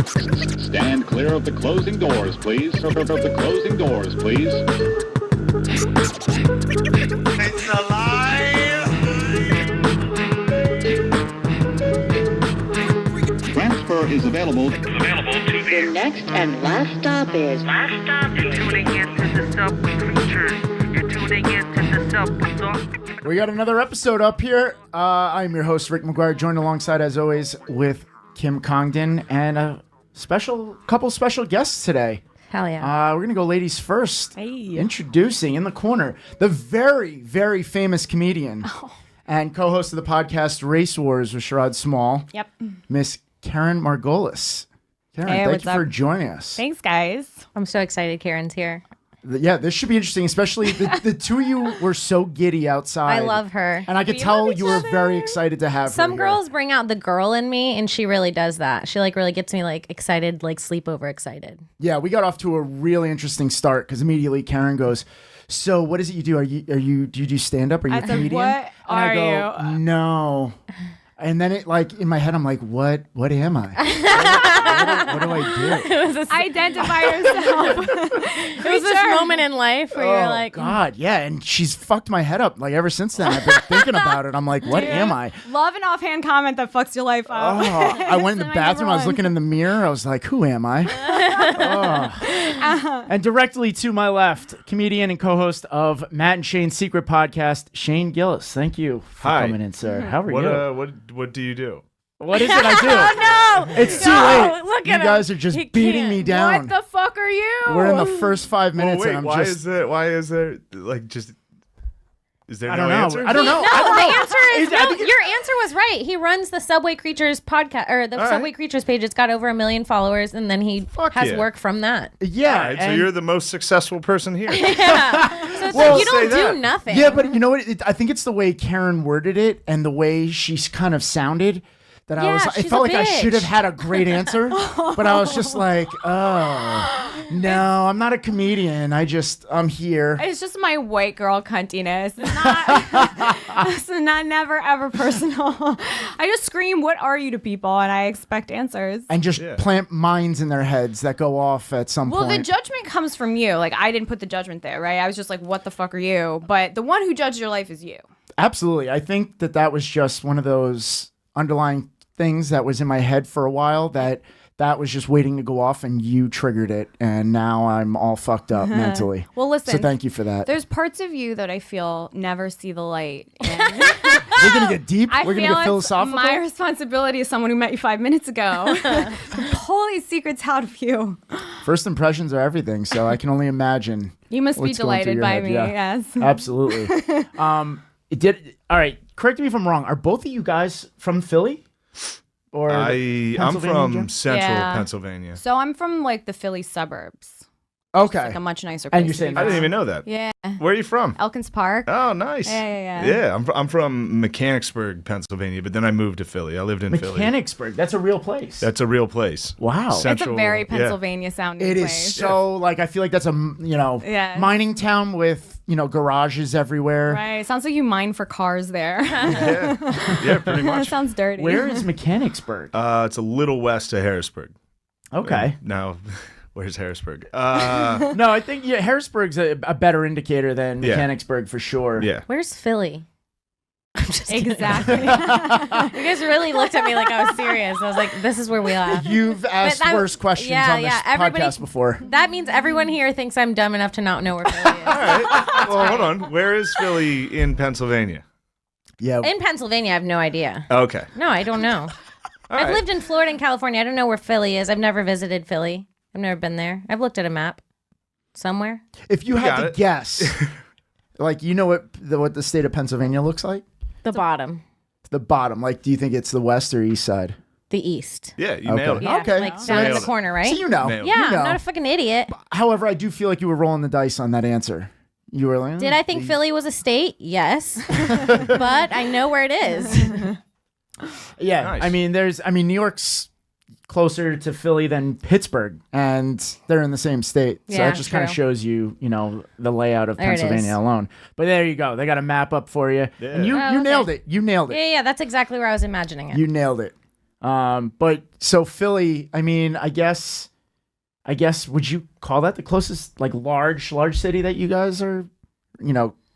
Stand clear of the closing doors, please. Of the closing doors, please. It's alive! Transfer is available. The next and last stop is... You're tuning into the SubwayCreatures. You're tuning into the Subway. We got another episode up here. I'm your host, Rick McGuire, joined alongside, as always, with Kim Congdon and a couple special guests today. Hell yeah. We're going to go ladies first. Hey. Introducing in the corner, the very, very famous comedian and co-host of the podcast Race Wars with Sherrod Small. Yep. Miss Keren Margolis. Keren, Hey, thank what's you for up? joining us. Thanks, guys. I'm so excited Karen's here. Yeah, this should be interesting, especially the two of you were so giddy outside. I love her. And I could We tell love each you were other. very excited to have her Some here. girls bring out the girl in me, and she really does that. She really gets me excited, sleepover excited. Yeah, we got off to a really interesting start because immediately Keren goes, "So what is it you do? Do you do stand up? Are you I a said, comedian?" "What and I are go, you?" "No." And then it in my head I'm like, "What am I? what do I do?" Identify yourself. It was this moment in life where you're like, God, yeah, and she's fucked my head up ever since then. I've been thinking about it. I'm like, "What am I?" Love an offhand comment that fucks your life up. Oh, I went in the That's my bathroom. I was number looking in the mirror. I was like, "Who am I?" Oh. And directly to my left, comedian and co-host of Matt and Shane's Secret Podcast, Shane Gillis. Thank you for Hi. coming in, sir. How are you? What do you do? What is it I do? oh no! It's too No, late. look You at him. guys are just He beating can't. me down. What the fuck are you? We're in the first 5 minutes, Wait, and I'm why just. is there is there I no don't know. answer? I don't know. No, I don't the know. answer is I no. think it- Your answer was right. He runs the SubwayCreatures podcast or the All right. SubwayCreatures page. It's got over 1 million followers, and then he Fuck has yeah. work from that. Yeah. All right, so and- you're the most successful person here. Yeah. So it's Well, you don't say that. do nothing. Yeah, but you know what? I think it's the way Keren worded it and the way she's kind of sounded that I Yeah, was. It she's felt a like I should have bitch. had a great answer, but I was just like, oh no, I'm not a comedian. I'm here. It's just my white girl cuntiness. It's not never ever personal. I just scream, "What are you?" to people, and I expect answers. And just Yeah. plant mines in their heads that go off at some Well, point. the judgment comes from you. I didn't put the judgment there, right? I was just like, "What the fuck are you?" But the one who judged your life is you. Absolutely. I think that was just one of those underlying things that was in my head for a while that was just waiting to go off, and you triggered it, and now I'm all fucked up mentally. Well, listen. So thank you for that. There's parts of you that I feel never see the light. And We're gonna get deep. I We're gonna feel get it's philosophical. my responsibility as someone who met you 5 minutes ago to pull these secrets out of you. First impressions are everything, so I can only imagine. You must be what's going through delighted your by head. me. Yeah. Yes. Absolutely. All right. Correct me if I'm wrong. Are both of you guys from Philly? Or I'm Pennsylvania, from Jim? central Yeah. Pennsylvania. So I'm from the Philly suburbs. Okay. Like a much nicer place. And you're to saying be I didn't from. even know that. Yeah. Where are you from? Elkins Park. Oh, nice. Yeah. Yeah, I'm from Mechanicsburg, Pennsylvania, but then I moved to Philly. I lived in Philly. Mechanicsburg. That's a real place. That's a real place. Wow. It's a Central- very yeah. Pennsylvania sounding It is place. so I feel like that's a Yeah. mining town with garages everywhere. Right. It sounds like you mine for cars there. Yeah, pretty That much. sounds dirty. Where is Mechanicsburg? It's a little west of Harrisburg. Okay. Now, where's Harrisburg? No, I think Harrisburg's a better indicator than Yeah. Mechanicsburg for sure. Yeah. Where's Philly? I'm just kidding. Exactly. You guys really looked at me like I was serious. I was like, this is where we laugh. You've asked But I'm- worse questions yeah, on this yeah, everybody- podcast before. That means everyone here thinks I'm dumb enough to not know where Philly is. All right. Well, hold on. Where is Philly in Pennsylvania? Yeah. In Pennsylvania, I have no idea. Okay. No, I don't know. All I've right. lived in Florida and California. I don't know where Philly is. I've never visited Philly. I've never been there. I've looked at a map somewhere. If you had got to it. guess, what the state of Pennsylvania looks like? The bottom. The bottom. Do you think it's the west or east side? The east. Yeah, you Okay. nailed it. Yeah, Okay. like down in Nailed the it. corner, right? So you know. Nailed it. yeah, You know. I'm not a fucking idiot. However, I do feel like you were rolling the dice on that answer. You were like, Did I think Philly was a state? Yes. But I know where it is. Yeah. Nice. I mean, New York's closer to Philly than Pittsburgh, and they're in the same state. So Yeah, that just kind of true. shows you, the layout of There it is. Pennsylvania alone. But there you go. They got a map up for you. Yeah. And you Oh, you okay. nailed it. You nailed it. Yeah, that's exactly where I was imagining it. You nailed it. But so Philly, I mean, I guess would you call that the closest like large city that you guys are,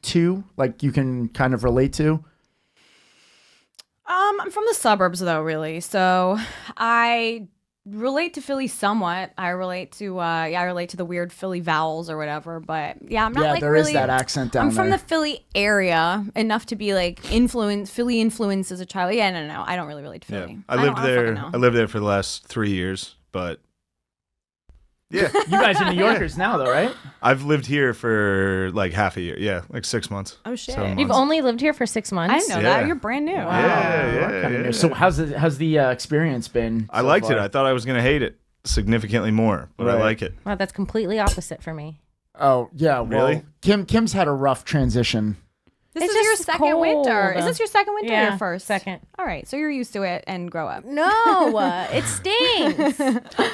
to, like you can kind of relate to? I'm from the suburbs though, really. So I relate to Philly somewhat. I relate to the weird Philly vowels or whatever. But yeah, I'm not like there really. is that accent down I'm from there. the Philly area enough to be like Philly influenced as a child. Yeah, no, I don't really relate to Philly. Yeah. I don't fucking know. lived there for the last 3 years, but yeah. You guys are New Yorkers now, though, right? I've lived here for like half a year. Yeah, like 6 months. Oh shit! 7 You've months. only lived here for 6 months? I didn't know Yeah. that. You're brand new. Wow. Yeah, Kinda new. yeah. So how's the experience been? I so liked it. far? I thought I was gonna hate it significantly more, but I Right. like it. Wow, that's completely opposite for me. Oh yeah, well, Really? Kim's had a rough transition. This It's is your just second winter. cold. Is this your second winter or Yeah, your first? second. All right, so you're used to it and grow up. No, it stinks.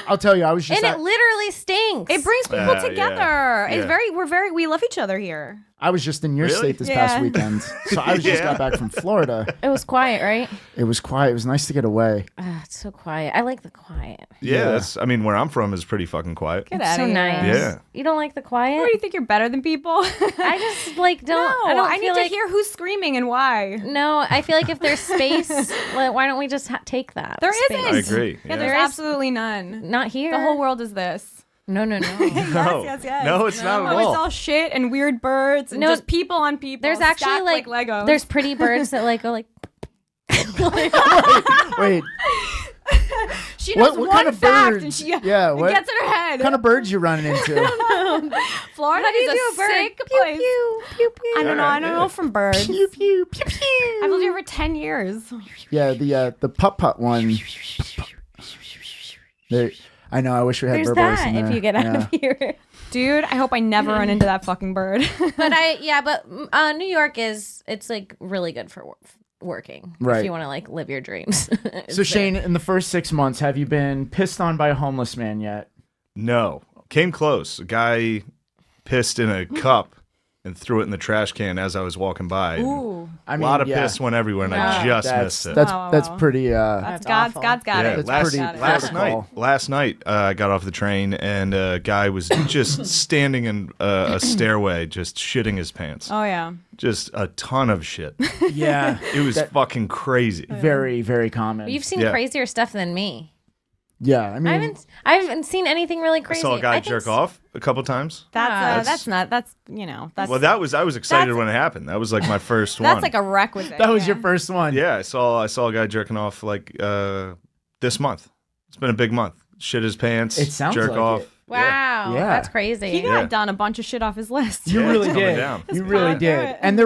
I'll tell you, I was just And it literally stinks. It brings people Yeah. together. It's Yeah. we love each other here. I was just in your Really? state this Yeah. past weekend, so I was just Yeah. got back from Florida. It was quiet, right? It was quiet. It was nice to get away. It's so quiet. I like the quiet. Yeah, that's. I mean, where I'm from is pretty fucking quiet. Get It's out so of here. nice. Yeah. You don't like the quiet? What do you think you're better than people? I just like don't. No, I don't I need feel to like, hear who's screaming and why. No, I feel like if there's space, like, why don't we just take that? There space? isn't. I agree. Yeah, Yeah. there's There is- absolutely none. Not here. The whole world is this. No. No, yes. no, it's not at Oh, it's all. all shit and weird birds and No, just people on people. There's actually stacked like Legos. there's pretty birds that like go like. Wait, she knows what one kind of fact birds? and she Yeah, it what gets in her head. what kind of birds you running into? Florida How do you is do a a bird? sick Pew place. pew pew pew. I don't know. I Alright, don't yeah. know from birds. Pew pew pew pew. I've lived here for 10 years. Yeah, the putt one. There, I know. I wish we had There's bird voice that in if there. you get out Yeah. of here. Dude, I hope I never run into that fucking bird. But New York it's like really good for working. Right. If you want to like live your dreams. So Shane, in the first 6 months, have you been pissed on by a homeless man yet? No, came close. A guy pissed in a cup and threw it in the trash can as I was walking by. Ooh. I A mean, lot of yeah, piss went everywhere, and I just missed it. That's Wow, that's wow. pretty. That's God's got it. Yeah, That's last, pretty last protocol. night. Last night, I got off the train and a guy was just standing in a stairway, just shitting his pants. Oh, yeah. Just a ton of shit. Yeah, It was fucking crazy. very very common. You've seen Yeah. crazier stuff than me. Yeah, I mean, I haven't seen anything really I crazy. saw a guy think jerk off a couple times. That's Well, that's I was excited That's- when it happened. That was like my first one. that's like a requisite. that was yeah. your first one. Yeah, I saw a guy jerking off like this month. It's been a big month. Shit his pants. It sounds jerk like off. it. Wow, Yeah. that's crazy. He got Yeah. done a bunch of shit off his list. You Yeah, really it's coming did. down. You really powering through did. it. And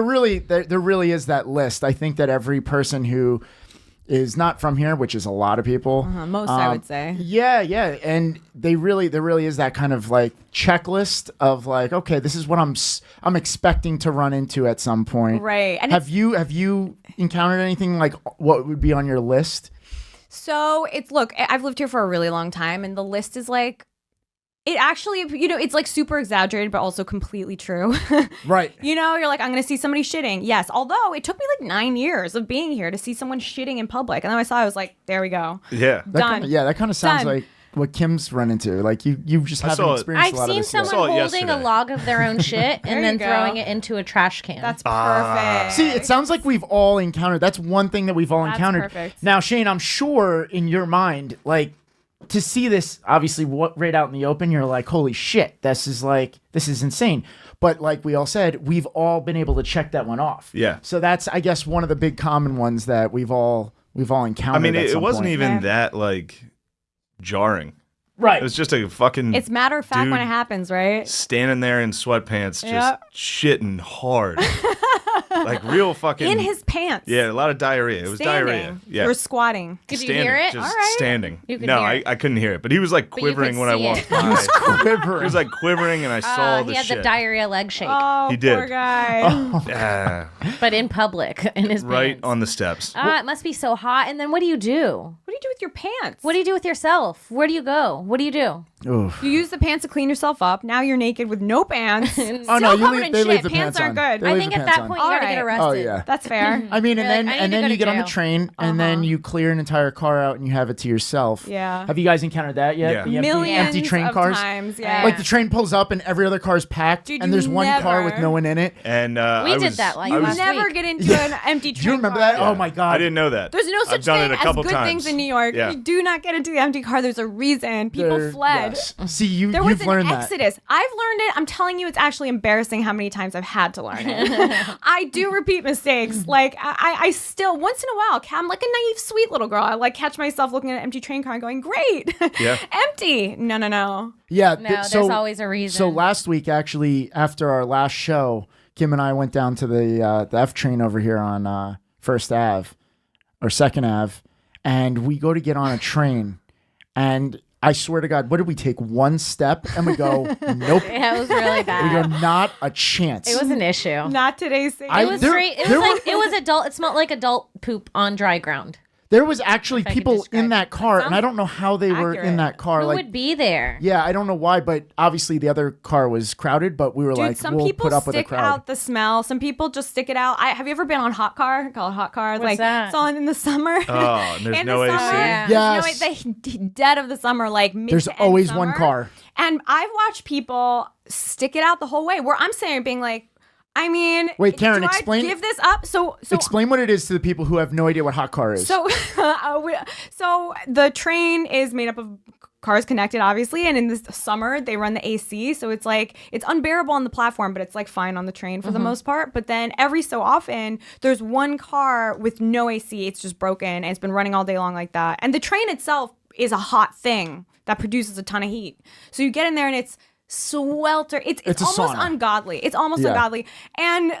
there really is that list. I think that every person who is not from here, which is a lot of people, Most, I would say. Yeah, and there really is that kind of like checklist of like, okay, this is what I'm expecting to run into at some point. Right. And Have you encountered anything like what would be on your list? So look, I've lived here for a really long time, and the list is like, it actually, it's like super exaggerated, but also completely true. Right. You're like, I'm going to see somebody shitting. Yes. Although it took me like 9 years of being here to see someone shitting in public. And then I saw, I was like, there we go. Yeah. Done. That kind of sounds Done. like what Kim's run into. Like you just I haven't saw it. experienced I've a lot seen of this yet. saw someone it holding a yesterday. log of their own shit There and then you go. throwing it into a trash can. That's perfect. See, it sounds like we've all encountered. That's one thing that we've all That's encountered. perfect. Now, Shane, I'm sure in your mind, like to see this, obviously, right out in the open, you're like, holy shit, this is insane. But like we all said, we've all been able to check that one off. Yeah. So that's, I guess, one of the big common ones that we've all encountered. I mean, at it some wasn't point. even Yeah. that like jarring. right. It was just a fucking It's matter of fact dude when it happens, right? standing there in sweatpants, just Yep. shitting hard. Like real fucking In his pants. Yeah, a lot of diarrhea. It was diarrhea. Standing. Yeah. Or squatting. Could you Standing, hear it? Just All right. standing. You could no, hear it. I couldn't hear it, but he was like But you could quivering when I see walked it. by. He was quivering. He was like quivering, and I saw the he had shit. the diarrhea leg shake, Oh, He did. poor guy. Ah, but in public in his right pants. on the steps. It must be so hot. And then what do you do? What do you do with your pants? What do you do with yourself? Where do you go? What do you do? Oof. You use the pants to clean yourself up. Now you're naked with no pants. Oh no, they leave the pants aren't on. good. They I leave think the at pants that on. point you gotta get Alright. arrested. Oh yeah. That's fair. I mean, and You're then like, I need and to then go you to get on the jail. train, and then you clear an entire car out, and you have it to yourself. Yeah. Have you guys encountered that yet? Yeah. The empty, Millions empty train of cars. times. Yeah. Like the train pulls up, and every other car is packed, Dude, and there's you one car with never- no one in it. And We I did was, that, like, I You was, last never week. get into an empty train Do you remember car. that? Oh my god! I didn't know that. There's no such I've done thing it a couple as good times. things in New York. Yeah. You do not get into the empty car. There's a reason. People There- fled. yes. See, you've There was an learned that. exodus. I've learned it. I'm telling you, it's actually embarrassing how many times I've had to learn it. I do repeat mistakes. Like I still, once in a while, I'm like a naive, sweet little girl. I like catch myself looking at an empty train car and going, "Great, Yeah. empty." No. Yeah. No, there's always a reason. So last week, actually, after our last show, Kim and I went down to the F train over here on First Ave or Second Ave, and we go to get on a train, and I swear to God, what did we take? One step, and we go, nope. Yeah, it was really We bad. go, not a chance. It was an issue. Not today's thing. I- It was there- straight. It there was were- like it was adult. It smelled like adult poop on dry ground. There was actually I could people describe in that car, and I don't know how they were in accurate. that car. Who Like, would be there? yeah, I don't know why, but obviously the other car was crowded. But we were Dude, like, some we'll people put up with a stick crowd. out the smell. Some people just stick it out. Have you ever been on Hot Car? Call it Hot Car. What's like that? it's on in the summer. Oh, and there's in no the AC? summer, Yeah. Yes. the dead of the summer, like mid There's to end always summer. one car. And I've watched people stick it out the whole way. Where I'm saying, being like, I mean, Wait, Karen, do explain- I give this up? So Explain what it is to the people who have no idea what hot car is. So, so the train is made up of cars connected, obviously, and in the summer they run the AC, so it's like it's unbearable on the platform, but it's like fine on the train for the most part. But then every so often, there's one car with no AC. It's just broken, and it's been running all day long like that. And the train itself is a hot thing that produces a ton of heat. So you get in there and it's swelter. It's It's a almost sauna. ungodly. It's almost Yeah. ungodly. And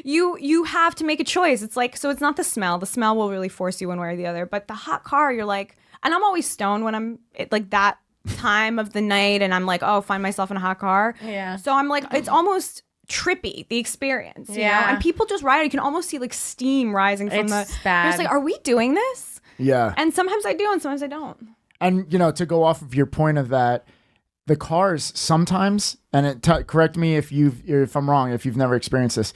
you have to make a choice. It's like, so it's not the smell. The smell will really force you one way or the other. But the hot car, you're like, and I'm always stoned when I'm like that time of the night and I'm like, oh, find myself in a hot car. Yeah. So I'm like, it's almost trippy, the experience. You know? Yeah. And people just ride it. You can almost see like steam rising from It's the. bad. You're just like, are we doing this? yeah. And sometimes I do and sometimes I don't. And to go off of your point of that, the cars sometimes, and correct me if I'm wrong, if you've never experienced this,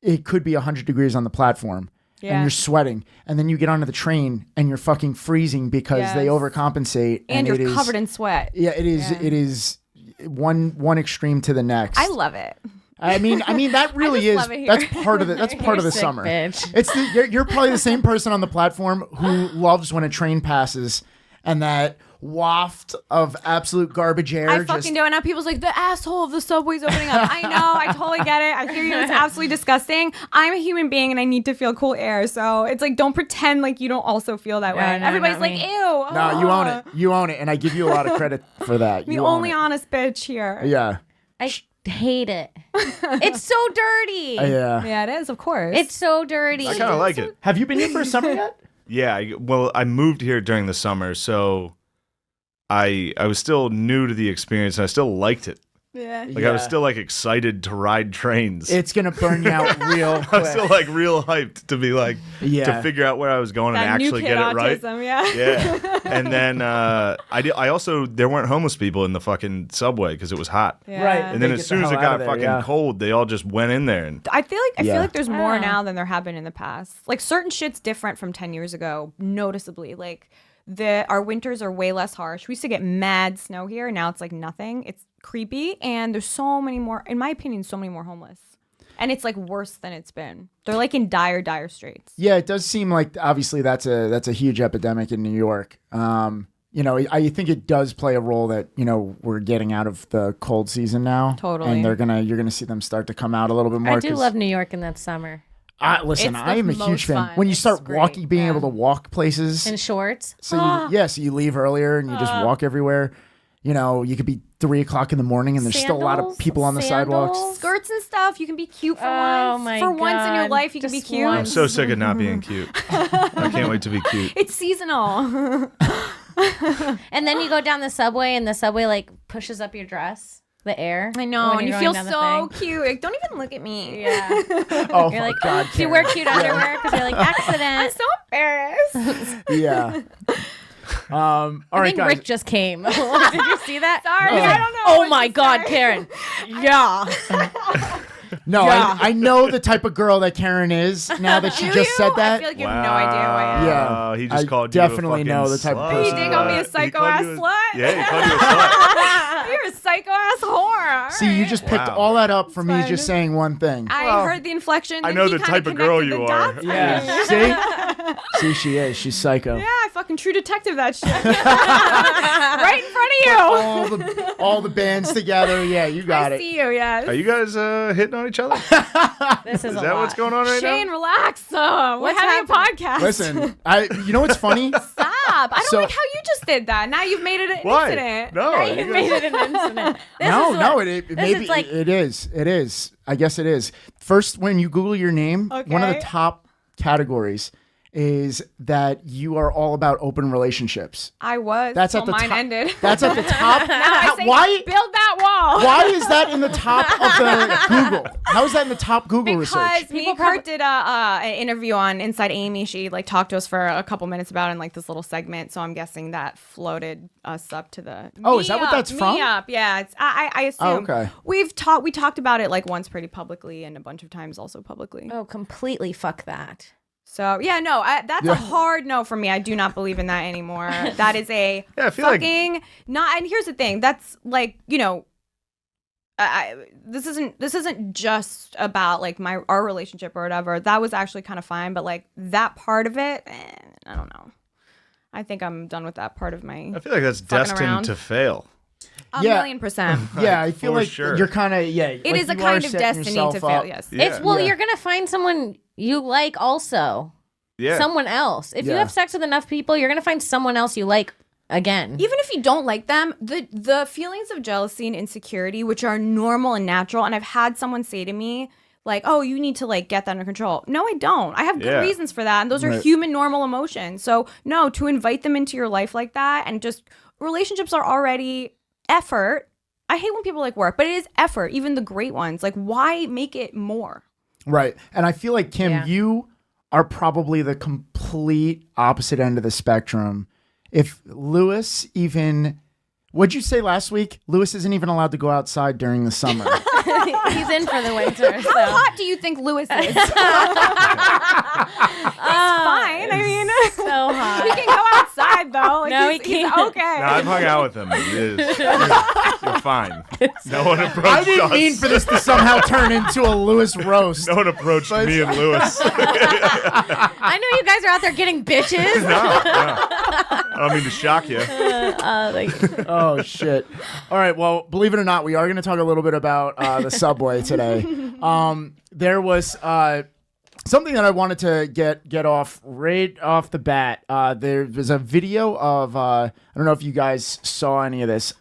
it could be 100 degrees on the platform, and Yeah. you're sweating, and then you get onto the train and you're fucking freezing because they Yes. overcompensate, And it you're is- covered in sweat. Yeah, it is. Yeah. It is one extreme to the next. I love it. I mean, that really just is. love it here. That's part of it. That's part of the Sick summer. bitch. It's you're probably the same person on the platform who loves when a train passes and that waft of absolute garbage air. I fucking do it now. People's like, the asshole of the subway's opening up. I know. I totally get it. I hear you. It's absolutely disgusting. I'm a human being and I need to feel cool air. So it's like, don't pretend like you don't also feel that way. Yeah, no, Everybody's not like, me. ew. No, you own it. You own it, and I give you a lot of credit for that. The You only own honest bitch here. it. Yeah. I hate it. It's so dirty. Yeah. Yeah, it is, of course. It's so dirty. I kind of like it. Have you been here for a summer yet? Yeah, well, I moved here during the summer, so I was still new to the experience, and I still liked it. yeah. Like I was still like excited to ride trains. It's gonna burn you out real I was quick. still like real hyped to be like Yeah. to figure out where I was going That and new actually kid get it right. autism, yeah. Yeah, and then I also there weren't homeless people in the fucking subway because it was hot. Yeah. Right. And then They as get soon the as it hell got out of there, fucking yeah. cold, they all just went in there and I feel Yeah. like there's more Ah. now than there have been in the past. Like certain shit's different from 10 years ago, noticeably. Like our winters are way less harsh. We used to get mad snow here. Now it's like nothing. It's creepy, and there's so many more. In my opinion, so many more homeless, and it's like worse than it's been. They're like in dire straits. Yeah, it does seem like obviously that's a huge epidemic in New York. I think it does play a role that we're getting out of the cold season now. Totally. And you're gonna see them start to come out a little bit more. I do 'cause love New York in that summer. listen, It's I the am a huge most fan. fun. When you It's start great, being yeah. able to walk places. In shorts. So you leave earlier and you just walk everywhere. You could be 3:00 in the morning and there's still a lot of Sandals? people on the sidewalks. Sandals? Skirts and stuff. You can be cute for Oh once. my For once in your God. life, you can be Just cute. I'm once. so sick of not being cute. I can't wait to be cute. It's seasonal. And then you go down the subway and the subway like pushes up your dress, the air. I know, when and you you're feel going down the so thing. cute. Like, don't even look at me. Yeah. Oh You're my like, God, do you wear Karen. cute underwear? Because you're like, accident. I'm so embarrassed. Yeah. All I right, think guys. Rick just came. Did you see that? Sorry, I don't know. Oh what my to God, say. Karen. Yeah. No, Yeah. I know the type of girl that Karen is now that she Do just you? said that. I feel like you have no idea who I am. Yeah. He just I called you a definitely fucking know the type of slut. person You did call me a He psycho called ass you a- slut? Yeah, he called you a slut. You're a psycho ass whore. See, you just picked Wow. all that up for me fine. just saying one thing. I heard the inflection. I then know he the kinda type of girl connected you the are. dots. Yeah. See, she is. She's psycho. Yeah, I fucking true detective that shit. Right in front of you. All the bands together. Yeah, you got I it. see you, yes. Are you guys hitting on each other? This is Is a that lot. what's going on right Shane, now? relax. We're What's having a podcast. Listen, you know what's funny? Stop. I don't So- like how you just did that. Now you've made it an Why? incident. No, Now you you guys- made it an incident. This No, is no, what- it this maybe is like it is. It is. I guess it is. First, when you Google your name, one of the Okay. top categories is that you are all about open relationships. I was. That's till at the mine top. ended. That's at the top. Now I say, why? build that wall. Why is that in the top of the Google? How is that in the top Google research? Because me and Kurt did an interview on Inside Amy. She talked to us for a couple minutes about it in this little segment. So I'm guessing that floated us up to the. Oh, is that what that's from? Me up, yeah. It's I assume. Oh, okay. We talked about it once pretty publicly and a bunch of times also publicly. Oh, completely fuck that. So yeah, no, that's a hard no for me. I do not believe in that anymore. That is a Yeah, I feel like- fucking not. And here's the thing. That's this isn't just about our relationship or whatever. That was actually kind of fine, but that part of it, I don't know. I think I'm done with that part of my I feel like that's Fucking destined around. to fail. a Yeah. million %. Yeah, I feel For like sure. you're kind of It is a kind of destiny to fail. Yes. It's you're gonna find someone you like also. Yeah. Someone else. If you Yeah. have sex with enough people, you're gonna find someone else you like again. Even if you don't like them, the feelings of jealousy and insecurity, which are normal and natural, and I've had someone say to me, oh, you need to get that under control. No, I don't. I have good Yeah. reasons for that. And those are Right. human normal emotions. So no, to invite them into your life like that and just relationships are already effort. I hate when people work, but it is effort, even the great ones. Why make it more? Right. And I feel like, Kim, Yeah. you are probably the complete opposite end of the spectrum. If Lewis even, what'd you say last week? Lewis isn't even allowed to go outside during the summer. He's in for the winter. How So. hot do you think Lewis is? He's fine. I mean, So he hot. can go outside though. No, he's he can't. okay. No, I've hung out with him. It is. You're fine. No one approached I didn't us. mean for this to somehow turn into a Lewis roast. No one approached me and Lewis. I know you guys are out there getting bitches. No. I don't mean to shock you. Oh, shit. All right. Well, believe it or not, we are going to talk a little bit about the subway today. There was something that I wanted to get off right off the bat. There was a video of, I don't know if you guys saw any of this,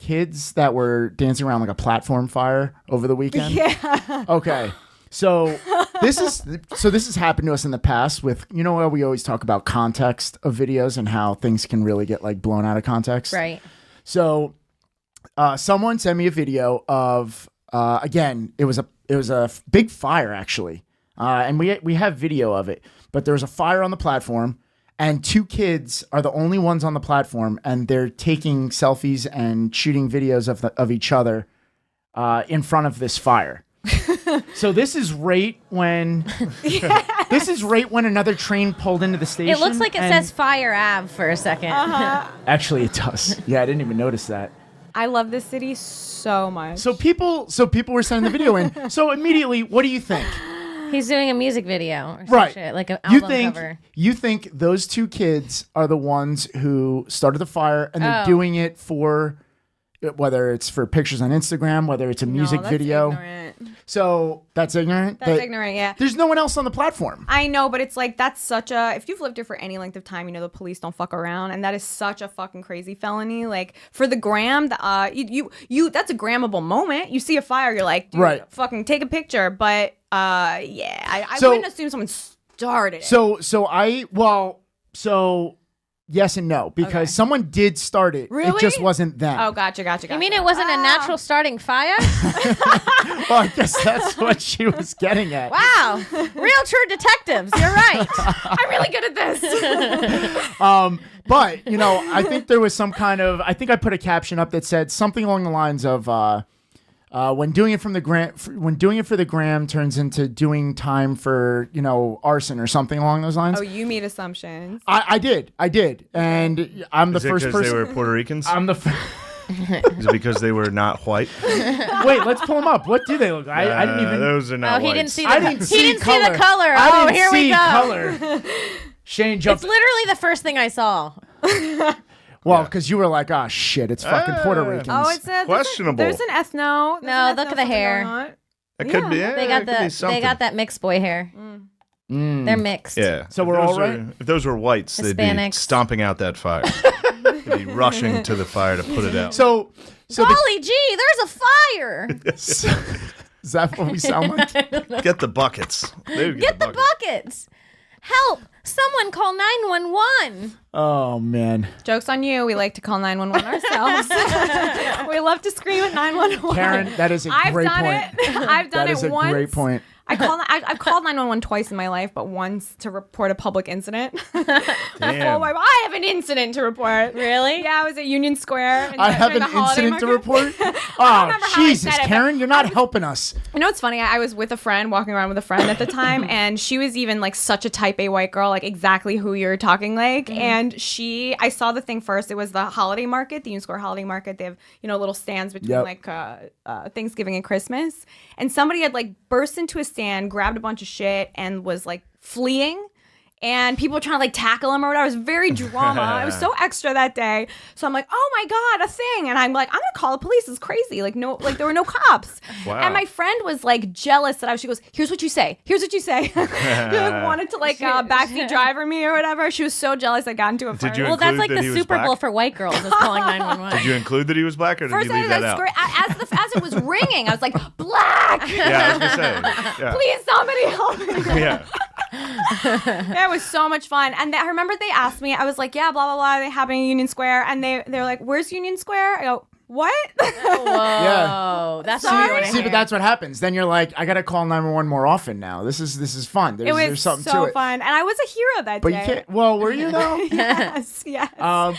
kids that were dancing around like a platform fire over the weekend. Yeah. Okay. So this has happened to us in the past with, how we always talk about context of videos and how things can really get blown out of context. Right. So someone sent me a video of again, it was a big fire actually. And we have video of it, but there was a fire on the platform and two kids are the only ones on the platform and they're taking selfies and shooting videos of each other in front of this fire. So this is right when another train pulled into the station. It looks like it and- says Fire Ave for a second. Actually, it does. Yeah, I didn't even notice that. I love this city so much. So people were sending the video in. So immediately, what do you think? He's doing a music video or some Right. shit, like an album cover. You think those two kids are the ones who started the fire and they're Oh. doing it for whether it's for pictures on Instagram, whether it's a music that's video. ignorant. So that's ignorant. That's ignorant, yeah. There's no one else on the platform. I know, but it's that's such a, if you've lived here for any length of time, the police don't fuck around, and that is such a fucking crazy felony. For the gram, you that's a grammable moment. You see a fire, you're like, dude, Right. fucking take a picture. But I So- wouldn't assume someone started it. So yes and no, because someone did start it. Really? It just wasn't them. Oh, gotcha. You mean it wasn't a natural starting fire? Well, I guess that's what she was getting at. Wow. Real true detectives. You're right. I'm really good at this. But, I think there was some kind of, I think I put a caption up that said something along the lines of, when doing it for the gram turns into doing time for, arson or something along those lines. Oh, you made assumptions. I did. And I'm the Is it first because person. they were Puerto Ricans? I'm the Is it because they were not white? Wait, let's pull them up. What do they look like? I didn't even. Those are not Oh, he whites. didn't see I the didn't he see didn't color. see the color. I Oh, didn't here we see go. color. Shane jumped. It's literally the first thing I saw. Well, because you were like, oh shit, it's fucking Puerto Ricans. Oh, it's a Questionable. There's an ethno. No, look at the hair. It could be. Yeah, They got it could be they something. got that mixed boy hair. They're mixed. Yeah. So If we're those all were- right? If those were whites, they'd be Hispanics. stomping out that fire. They'd be rushing to the fire to put it out. So Golly gee, there's a fire. is that what we sound like? Get the buckets. They would Get the buckets. Help! Someone call 911. Oh man, Joke's on you. We like to call 911 ourselves. We love to scream at 911. Karen, that is a I've great done point. it. I've done That is it a once. great point. I've called 911 twice in my life, but once to report a public incident. Damn. I have an incident to report. Really? Yeah, I was at Union Square. I have during an the holiday incident to market. report. I Oh remember how I Jesus, said it, but Karen, you're not helping us. You know what's funny? I was with a friend, walking around with a friend at the time, and she was even like such a type A white girl, like exactly who you're talking like. And I saw the thing first. It was the holiday market, the Union Square holiday market. They have, little stands between Yep. Thanksgiving and Christmas. And somebody had like burst into a stand, grabbed a bunch of shit, and was like fleeing. And people were trying to like tackle him or whatever. It was very drama. I was so extra that day. So I'm like, oh my God, a thing. And I'm like, I'm gonna call the police. It's crazy. Like there were no cops. Wow. And my friend was like jealous that she goes, here's what you say. Here's what you say. She like wanted to like backseat driver me or whatever. She was so jealous I got into a fight. Did you Well, that's include like that the he was Super Bowl black? for white girls is calling 911. Did you include that he was black, or did First, you leave that out? as it was ringing, I was like, black. Yeah, I was gonna say. Yeah. Please, somebody help me. Yeah. Yeah, it was so much fun. And I remember they asked me, I was like, yeah, blah, blah, blah. They happening in Union Square. And they're like, where's Union Square? I go, what? Yeah. Oh, that's what you Sorry? want to See, hear. but that's what happens. Then you're like, I gotta call 911 more often now. This is fun. It There's was something so to it. fun. And I was a hero that But day. you can't. Well, were you though? Yes, yes.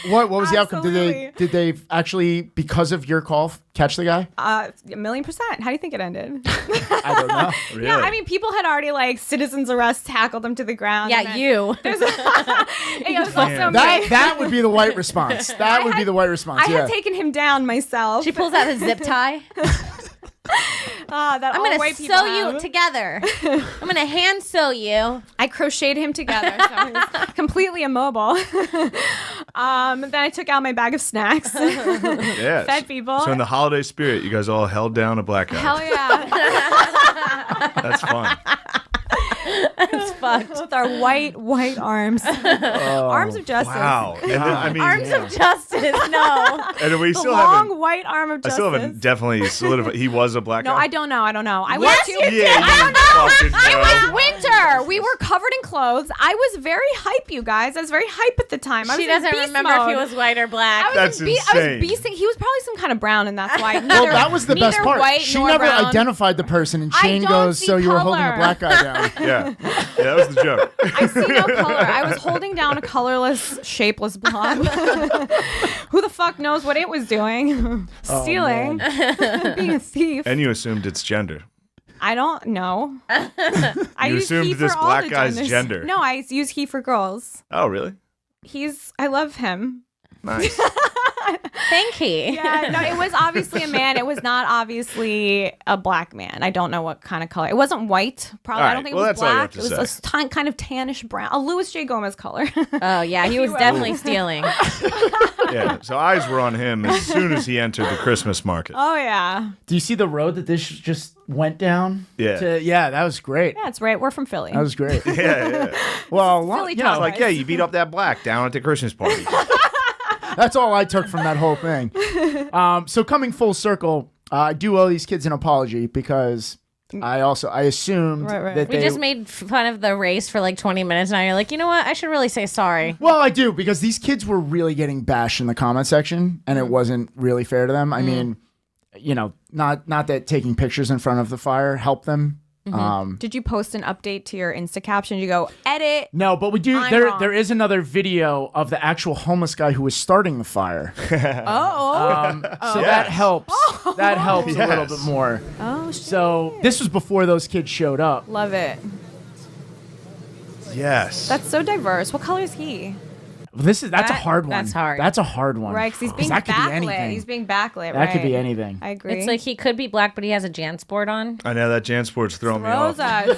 What was the outcome? Absolutely. Did they actually, because of your call, catch the guy? 1,000,000%. How do you think it ended? I don't know. Really? Yeah, I mean, people had already like citizens arrest, tackled them to the ground. Yeah, and then- you. It was also That me. that would be the white response. That would be the white response. I Yeah. had taken him down myself. She pulls out a zip tie. That I'm all gonna white people sew have. you together. I'm gonna hand sew you. I crocheted him together, so he was completely immobile. Then I took out my bag of snacks. Yeah. Fed people. So in the holiday spirit, you guys all held down a black guy. Hell yeah. That's fun. It's fucked. With our white arms. Arms of justice. Wow. And then, I mean, Arms of justice. No. and we The still long haven't. white arm of I justice. still haven't definitely solidified. He was a black No, guy. I don't know. I Yes, went to. you did. Yeah, I don't know. fucking It was know. winter. We were covered in clothes. I was very hype, you guys. I was very hype at the time. I She was in doesn't beast remember if he mode. was white or I black. was That's in I was insane. beasting. He was probably some kind of brown, and that's why. Well, that was the best neither part. White She nor never brown. identified the person, and I Shane don't goes, see "So you were holding a color." black guy down." Yeah. Yeah, that was the joke. I see no color. I was holding down a colorless, shapeless blob. Who the fuck knows what it was doing? Stealing, being a thief. And you assumed its gender. I don't know. I You use assumed he this for all black the guy's genders. gender. No, I use he for girls. Oh, really? I love him. Nice. Thank you. Yeah, no, it was obviously a man. It was not obviously a black man. I don't know what kind of color. It wasn't white. Probably. All I don't right, think well, it was that's all you have black. to It was a kind of tannish brown. A Louis J. Gomez color. Oh yeah, he was definitely stealing. Yeah. So eyes were on him as soon as he entered the Christmas market. Oh yeah. Do you see the road that this just went down? Yeah. Yeah, that was great. Yeah, that's right. We're from Philly. That was great. Yeah. Well, Philly you know, talk. Like, yeah, you beat up that black down at the Christmas party. that's all I took from that whole thing. So coming full circle, I do owe these kids an apology because I assumed Right. that We they just made fun of the race for like 20 minutes. Now you're like, you know what? I should really say sorry. Well, I do, because these kids were really getting bashed in the comment section, and it wasn't really fair to them. I mean, you know, not that taking pictures in front of the fire helped them. Did you post an update to your Insta caption? Did you go edit? No, but we do. I'm There, wrong. there is another video of the actual homeless guy who was starting the fire. Oh, So that helps. That helps a little Yes. bit more. oh, shit. So this was before those kids showed up. Love it. Yes. That's so diverse. What color is he? That's a That- hard one. that's hard. That's a hard one. Right, because he's being that could be backlit. anything. He's being backlit. That could right. be anything. I agree. It's like he could be black, but he has a JanSport on. I know that JanSport's throwing me off. Throws us.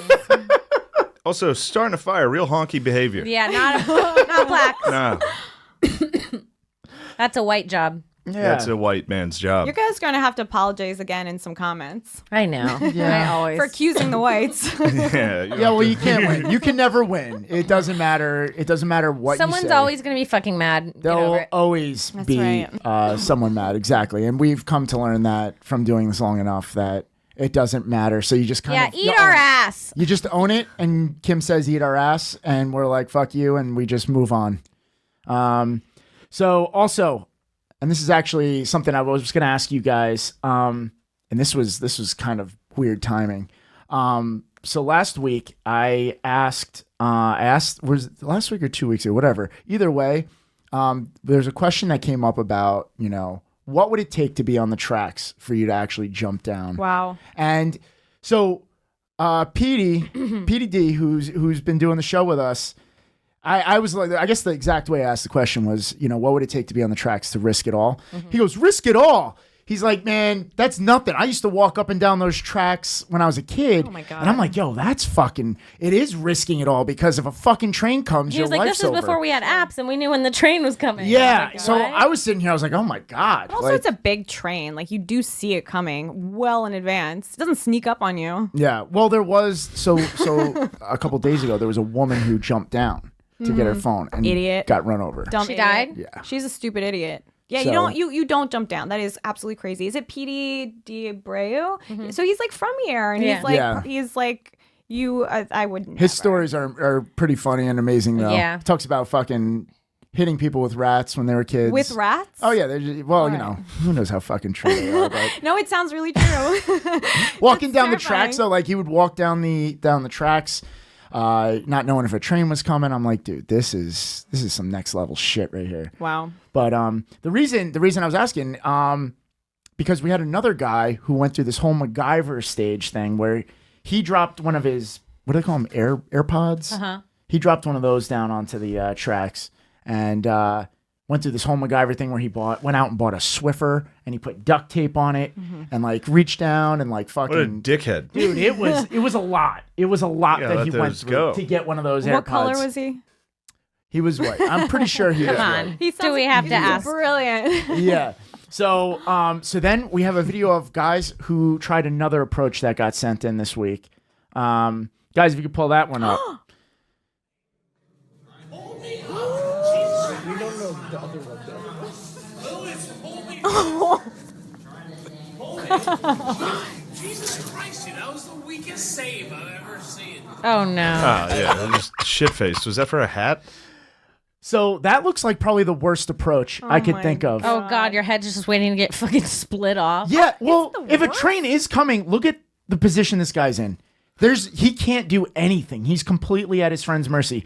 Also, starting a fire, real honky behavior. Yeah, not black. Nah, That's a white job. Yeah. that's a white man's job. You guys are gonna have to apologize again in some comments I know. Yeah. I always. for accusing the whites. yeah, Yeah, well, you can't win. You can never win. It doesn't matter. It doesn't matter what Someone's you say. always going to be fucking mad. Get over There'll it. always That's be right. someone mad. Exactly. And we've come to learn that from doing this long enough that it doesn't matter. So you just kind Yeah, of... eat you our own it. ass. You just own it, and Kim says eat our ass, and we're like, fuck you, and we just move on. So also, and this is actually something I was just going to ask you guys, and this was kind of weird timing. So last week I asked, was it last week or 2 weeks ago, whatever. Either way, there's a question that came up about, you know, what would it take to be on the tracks for you to actually jump down? Wow. And so Petey D, who's been doing the show with us, I was like, I guess the exact way I asked the question was, you know, what would it take to be on the tracks to risk it all? He goes, risk it all. He's like, man, that's nothing. I used to walk up and down those tracks when I was a kid. Oh my God. And I'm like, yo, that's fucking, it is risking it all, because if a fucking train comes, He your was like, life's this is over. before we had apps and we knew when the train was coming. Yeah. Like, So what? I was sitting here, I was like, oh my God. Also, Like, it's a big train. Like you do see it coming well in advance. It doesn't sneak up on you. yeah. Well, there was, so a couple days ago, there was a woman who jumped down to get her phone and Idiot. got run over. Dumb She idiot. died? Yeah. She's a stupid idiot. Yeah, So- you don't jump down. That is absolutely crazy. Is it Petey D'Abreu? So he's like from here, and Yeah. he's like you. I wouldn't. His never. stories are pretty funny and amazing, though. Yeah. He talks about fucking hitting people with rats when they were kids. With rats? Oh, yeah. They're just, well, you Right. know, who knows how fucking true they are. But No, it sounds really true. walking down the terrifying. tracks, though, like he would walk down the tracks, not knowing if a train was coming. I'm like, dude, this is some next level shit right here. Wow. But the reason I was asking, because we had another guy who went through this whole MacGyver stage thing where he dropped one of his, what do they call them, AirPods? Uh-huh. He dropped one of those down onto the tracks and went through this whole MacGyver thing where he went out and bought a Swiffer and he put duct tape on it and like reached down and like What a fucking. dickhead. Dude, it was a lot. It was a lot Yeah, that let he went those through go. to get one of those AirPods. What color was he? He was white. I'm pretty sure he was Come white. on. He Do we have to he's ask? Brilliant. Yeah. So then we have a video of guys who tried another approach that got sent in this week. Guys, if you could pull that one up. Jesus Christ, dude, that was the weakest save I've ever seen. Oh, no. Yeah, they're just shit faced. Was that for a hat? So that looks like probably the worst approach I could my think of. Oh, God, your head's just waiting to get fucking split off. Yeah, well, the if a worst? train is coming, look at the position this guy's in. He can't do anything. He's completely at his friend's mercy.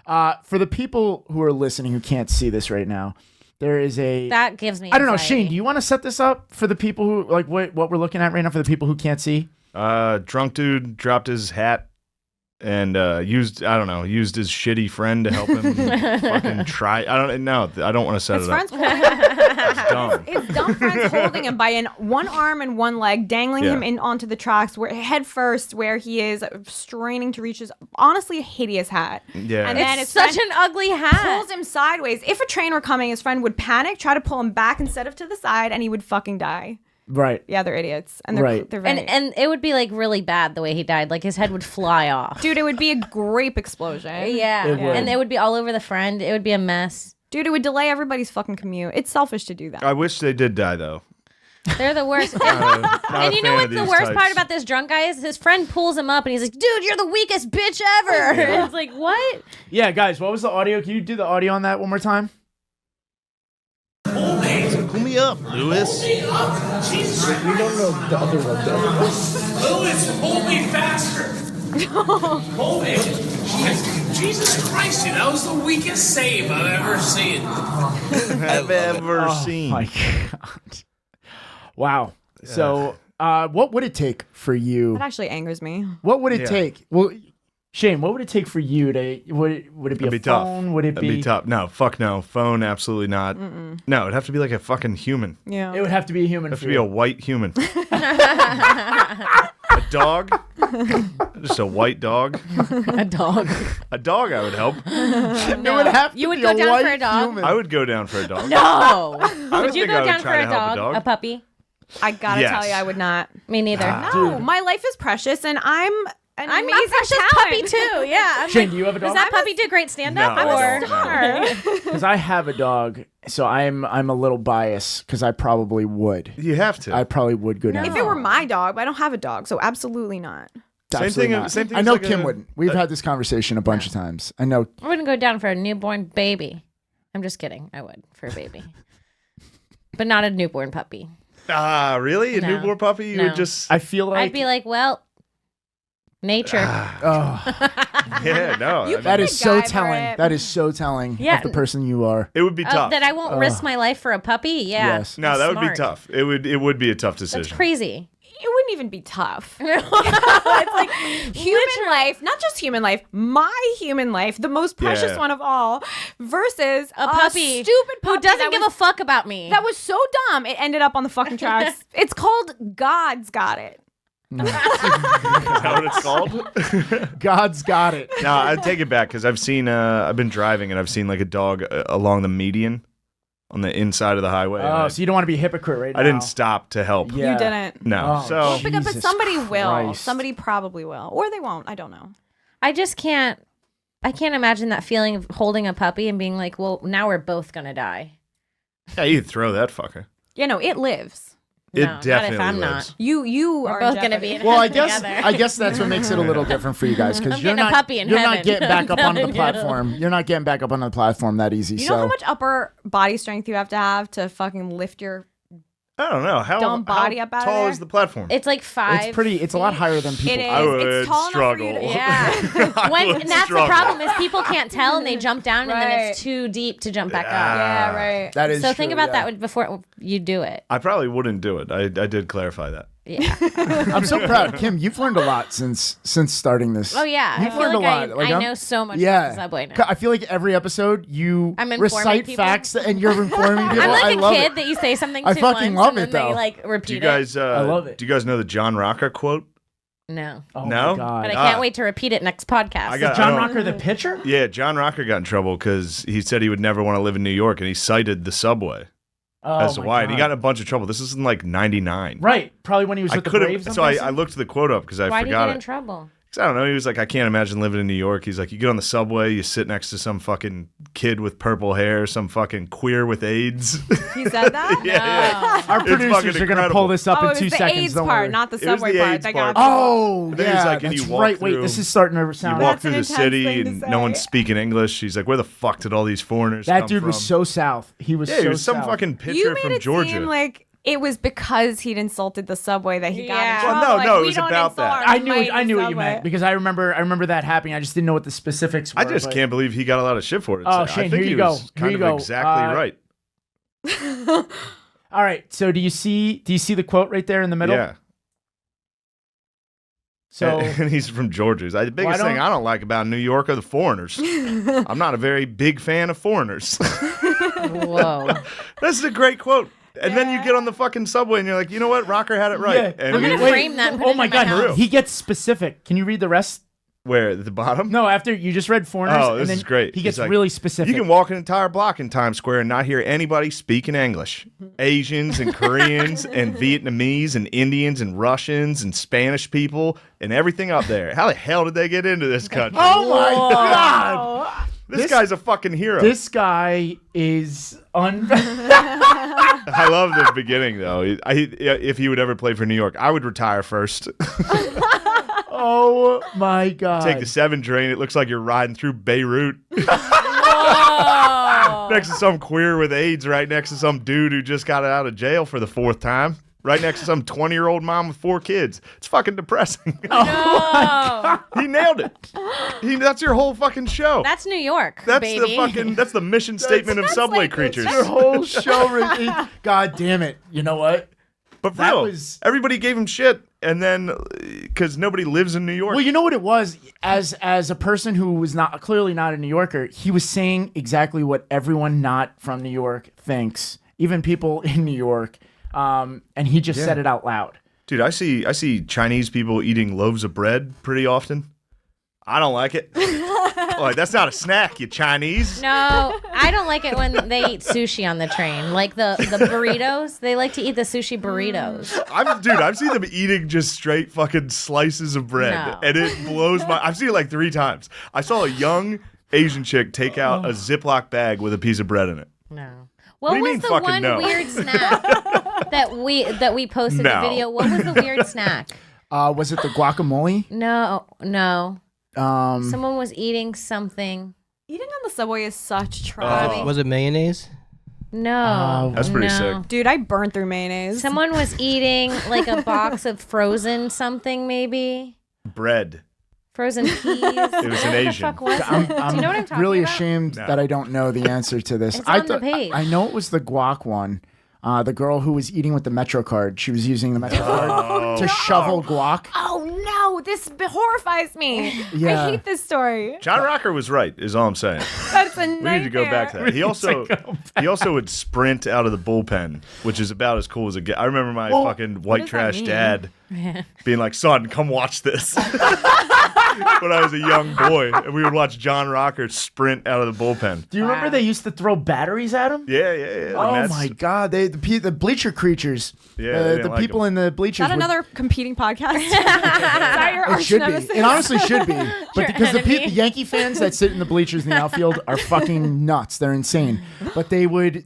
For the people who are listening who can't see this right now, there is a... That gives me I don't know, anxiety. Shane, do you want to set this up for the people who, like, what we're looking at right now for the people who can't see? Drunk dude dropped his hat and used his shitty friend to help him fucking try. I don't want to set His it up. friend's holding That's dumb. his dumb friend's holding him by one arm and one leg, dangling Yeah. him in onto the tracks where head first, where he is straining to reach his honestly hideous hat. Yeah. And then It's his such friend an ugly hat. pulls him sideways. If a train were coming, his friend would panic, try to pull him back instead of to the side, and he would fucking die. Right. Yeah, they're idiots, and they're Right. they're very. And it would be like really bad the way he died. Like his head would fly off. Dude, it would be a grape explosion. Yeah. It would. And it would be all over the friend. It would be a mess. Dude, it would delay everybody's fucking commute. It's selfish to do that. I wish they did die though. They're the worst. And you know what's the worst part about this drunk guy is his friend pulls him up and he's like, dude, you're the weakest bitch ever. It's like, what? Yeah, guys, what was the audio? Can you do the audio on that one more time? Pull me up, Lewis. Pull me up. Jesus. We don't know the other one though. Lewis, pull me faster. Pull me. Jesus Christ, dude, that was the weakest save I've ever seen. My God. Wow. Yeah. So, what would it take for you? That actually angers me. What would it take? Well, Shane, what would it take for you to? Would it be a phone? Would it be tough? No, fuck no. Phone, absolutely not. Mm-mm. No, it'd have to be like a fucking human. Yeah, it would have to be a human. It'd have to be a white human. A dog, just a white dog. A dog. A dog, I would help. No. It would have to you would be go a down white for a dog. Human. I would go down for a dog. No. Would you go down for a dog? A puppy? I gotta tell you, I would not. Me neither. No, my life is precious, and I'm an amazing amazing precious puppy too. Yeah. Shane, do you have a dog? Does that puppy do great stand up? No, because I have a dog, so I'm a little biased because I probably would. You have to. I probably would go down. If it were my dog, but I don't have a dog, so absolutely not. Same thing. I know Kim wouldn't. We've had this conversation a bunch of times. I know. I wouldn't go down for a newborn baby. I'm just kidding. I would for a baby, but not a newborn puppy. Really? A newborn puppy? You would just... I feel like... I'd be like, well, nature. Yeah, no. That is so telling. That is so telling of the person you are. It would be tough. That I won't risk my life for a puppy? Yeah. Yes. No, that would be tough. It would be a tough decision. That's crazy. It wouldn't even be tough. It's like human life, not just human life, my human life, the most precious one of all, versus a puppy, stupid puppy who doesn't give a fuck about me. That was so dumb. It ended up on the fucking tracks. It's called God's Got It. Is that what it's called? God's got it. No, I take it back because I've seen. I've been driving and I've seen like a dog along the median on the inside of the highway. Oh, so you don't want to be a hypocrite right now. I didn't stop to help. Yeah. You didn't. No. Oh, so Pick up, but somebody will. Christ. Somebody probably will, or they won't. I don't know. I just can't. I can't imagine that feeling of holding a puppy and being like, well, now we're both gonna die. yeah, you'd throw that fucker. Yeah, no, it lives. It No, not if definitely I'm lives. not. You We're are both in gonna be. jeopardy. Well, together. I guess that's what makes it a little different for you guys because I'm you're getting a not puppy in you're not heaven. getting back up onto the I'm telling you. platform. You're not getting back up onto the platform that easy. You so know how much upper body strength you have to fucking lift your I don't know how dumb body up out of tall there? is the platform. It's like 5. it's a lot higher than people. It is. I would It's tall struggle. enough for you to. Yeah. I would And that's struggle. the problem is people can't tell and they jump down and then Right. it's too deep to jump back up. Yeah, right. That is So think true, about yeah. that before you do it. I probably wouldn't do it. I did clarify that. Yeah. I'm so proud, Kim. You've learned a lot since starting this. Oh yeah. You've I feel learned like a lot. I know so much Yeah. about the subway now. I feel like every episode you I'm informing recite people. facts and you're informing people. I'm like I a love kid it. that you say something I to fucking once love and it, then though. they like repeat Do you guys? I love it. Do you guys know the John Rocker quote? it. No. Oh No? my God. But I can't wait to repeat it next podcast. I got- John I don't- Rocker, the pitcher? Yeah, John Rocker got in trouble because he said he would never want to live in New York, and he cited the subway as to my why. And he God. got in a bunch of trouble. This is in like '99. Right. Probably when he was I with the could Braves. have. I'm So guessing? I looked the quote up because I Why do you forgot get it. in trouble? I don't know. He was like, I can't imagine living in New York. He's like, you get on the subway, you sit next to some fucking kid with purple hair, some fucking queer with AIDS. He said that? yeah. Our It's producers fucking are going to incredible. pull this up Oh, in it was 2 the seconds. AIDS Don't part, worry. not the It was subway the part. AIDS That got part. Oh, And then he's yeah. like, and that's you walk right. Wait, through- this is starting to sound. You walk That's through an the intense city thing to and no one's say. speaking English. He's like, where the fuck did all these foreigners That come dude from? was so south. He was Yeah, so he was some south. fucking You pitcher made from it Georgia. seem like it was because he'd insulted the subway that he got in Yeah. trouble. Well, no, Like, no, it we was don't about insult that. our I knew mighty what you subway. meant because I remember that happening. I just didn't know what the specifics were. I just but- can't believe he got a lot of shit for it. Oh, I Shane, think here he you go. was Here kind you of go. exactly right. All right. So do you see the quote right there in the middle? Yeah. So And he's from Georgia. The biggest thing I don't like about New York are the foreigners. I'm not a very big fan of foreigners. Whoa. This is a great quote. And then you get on the fucking subway and you're like, you know what? Rocker had it right. Yeah. And I'm we- gonna frame that and put Oh it my in God, house. he gets specific. Can you read the rest? where at the bottom? No, after you just read foreigners. Oh, and this then is great. He He's gets like, really specific. You can walk an entire block in Times Square and not hear anybody speaking English. Asians and Koreans and Vietnamese and Indians and Russians and Spanish people and everything up there. How the hell did they get into this country? Oh my God! This guy's a fucking hero. This guy is I love the beginning though. If he would ever play for New York, I would retire first. Oh my God. Take the 7 train. It looks like you're riding through Beirut. Next to some queer with AIDS, right next to some dude who just got out of jail for the 4th time. Right next to some 20-year-old mom with 4 kids. It's fucking depressing. No. He nailed it. That's your whole fucking show. That's New York, That's baby. that's the mission statement of SubwayCreatures. Your whole show. God damn it. You know what? But for That real, was- everybody gave him shit, and then because nobody lives in New York. Well, you know what it was? As a person who was clearly not a New Yorker, he was saying exactly what everyone not from New York thinks, even people in New York. And he just said it out loud. Dude, I see Chinese people eating loaves of bread pretty often. I don't like it. Like, that's not a snack, you Chinese. No, I don't like it when they eat sushi on the train. Like the burritos. They like to eat the sushi burritos. I've seen them eating just straight fucking slices of bread. No. And it blows I've seen it like 3 times. I saw a young Asian chick take out a Ziploc bag with a piece of bread in it. No. What do What you was mean, the fucking one no? weird snack that we posted the No. video? What was the weird snack? Was it the guacamole? No. Someone was eating something. Eating on the subway is such trash. Was it mayonnaise? No. That's pretty no. sick. Dude, I burned through mayonnaise. Someone was eating like a box of frozen something, maybe. Bread. Frozen peas. It was an Asian. What the fuck was it? I'm Do you know what I'm talking really about? ashamed No. that I don't know the answer to this. It's on the page. I know it was the guac one. The girl who was eating with the Metro card. She was using the Metro card to shovel guac. Oh no, this horrifies me. Yeah. I hate this story. John Rocker was right, is all I'm saying. That's a nightmare. We need to go back to that. He also would sprint out of the bullpen, which is about as cool as it gets. I remember my fucking white does that trash mean? dad being like, "Son, come watch this." When I was a young boy, and we would watch John Rocker sprint out of the bullpen. Do you remember they used to throw batteries at him? Yeah. Oh my God! The bleacher creatures. Yeah, they the didn't like people in the bleachers. Is that would- another competing podcast? Is that your It arch should nemesis? be. It honestly should be. But Your because the enemy. Yankee fans that sit in the bleachers in the outfield are fucking nuts. They're insane. But they would.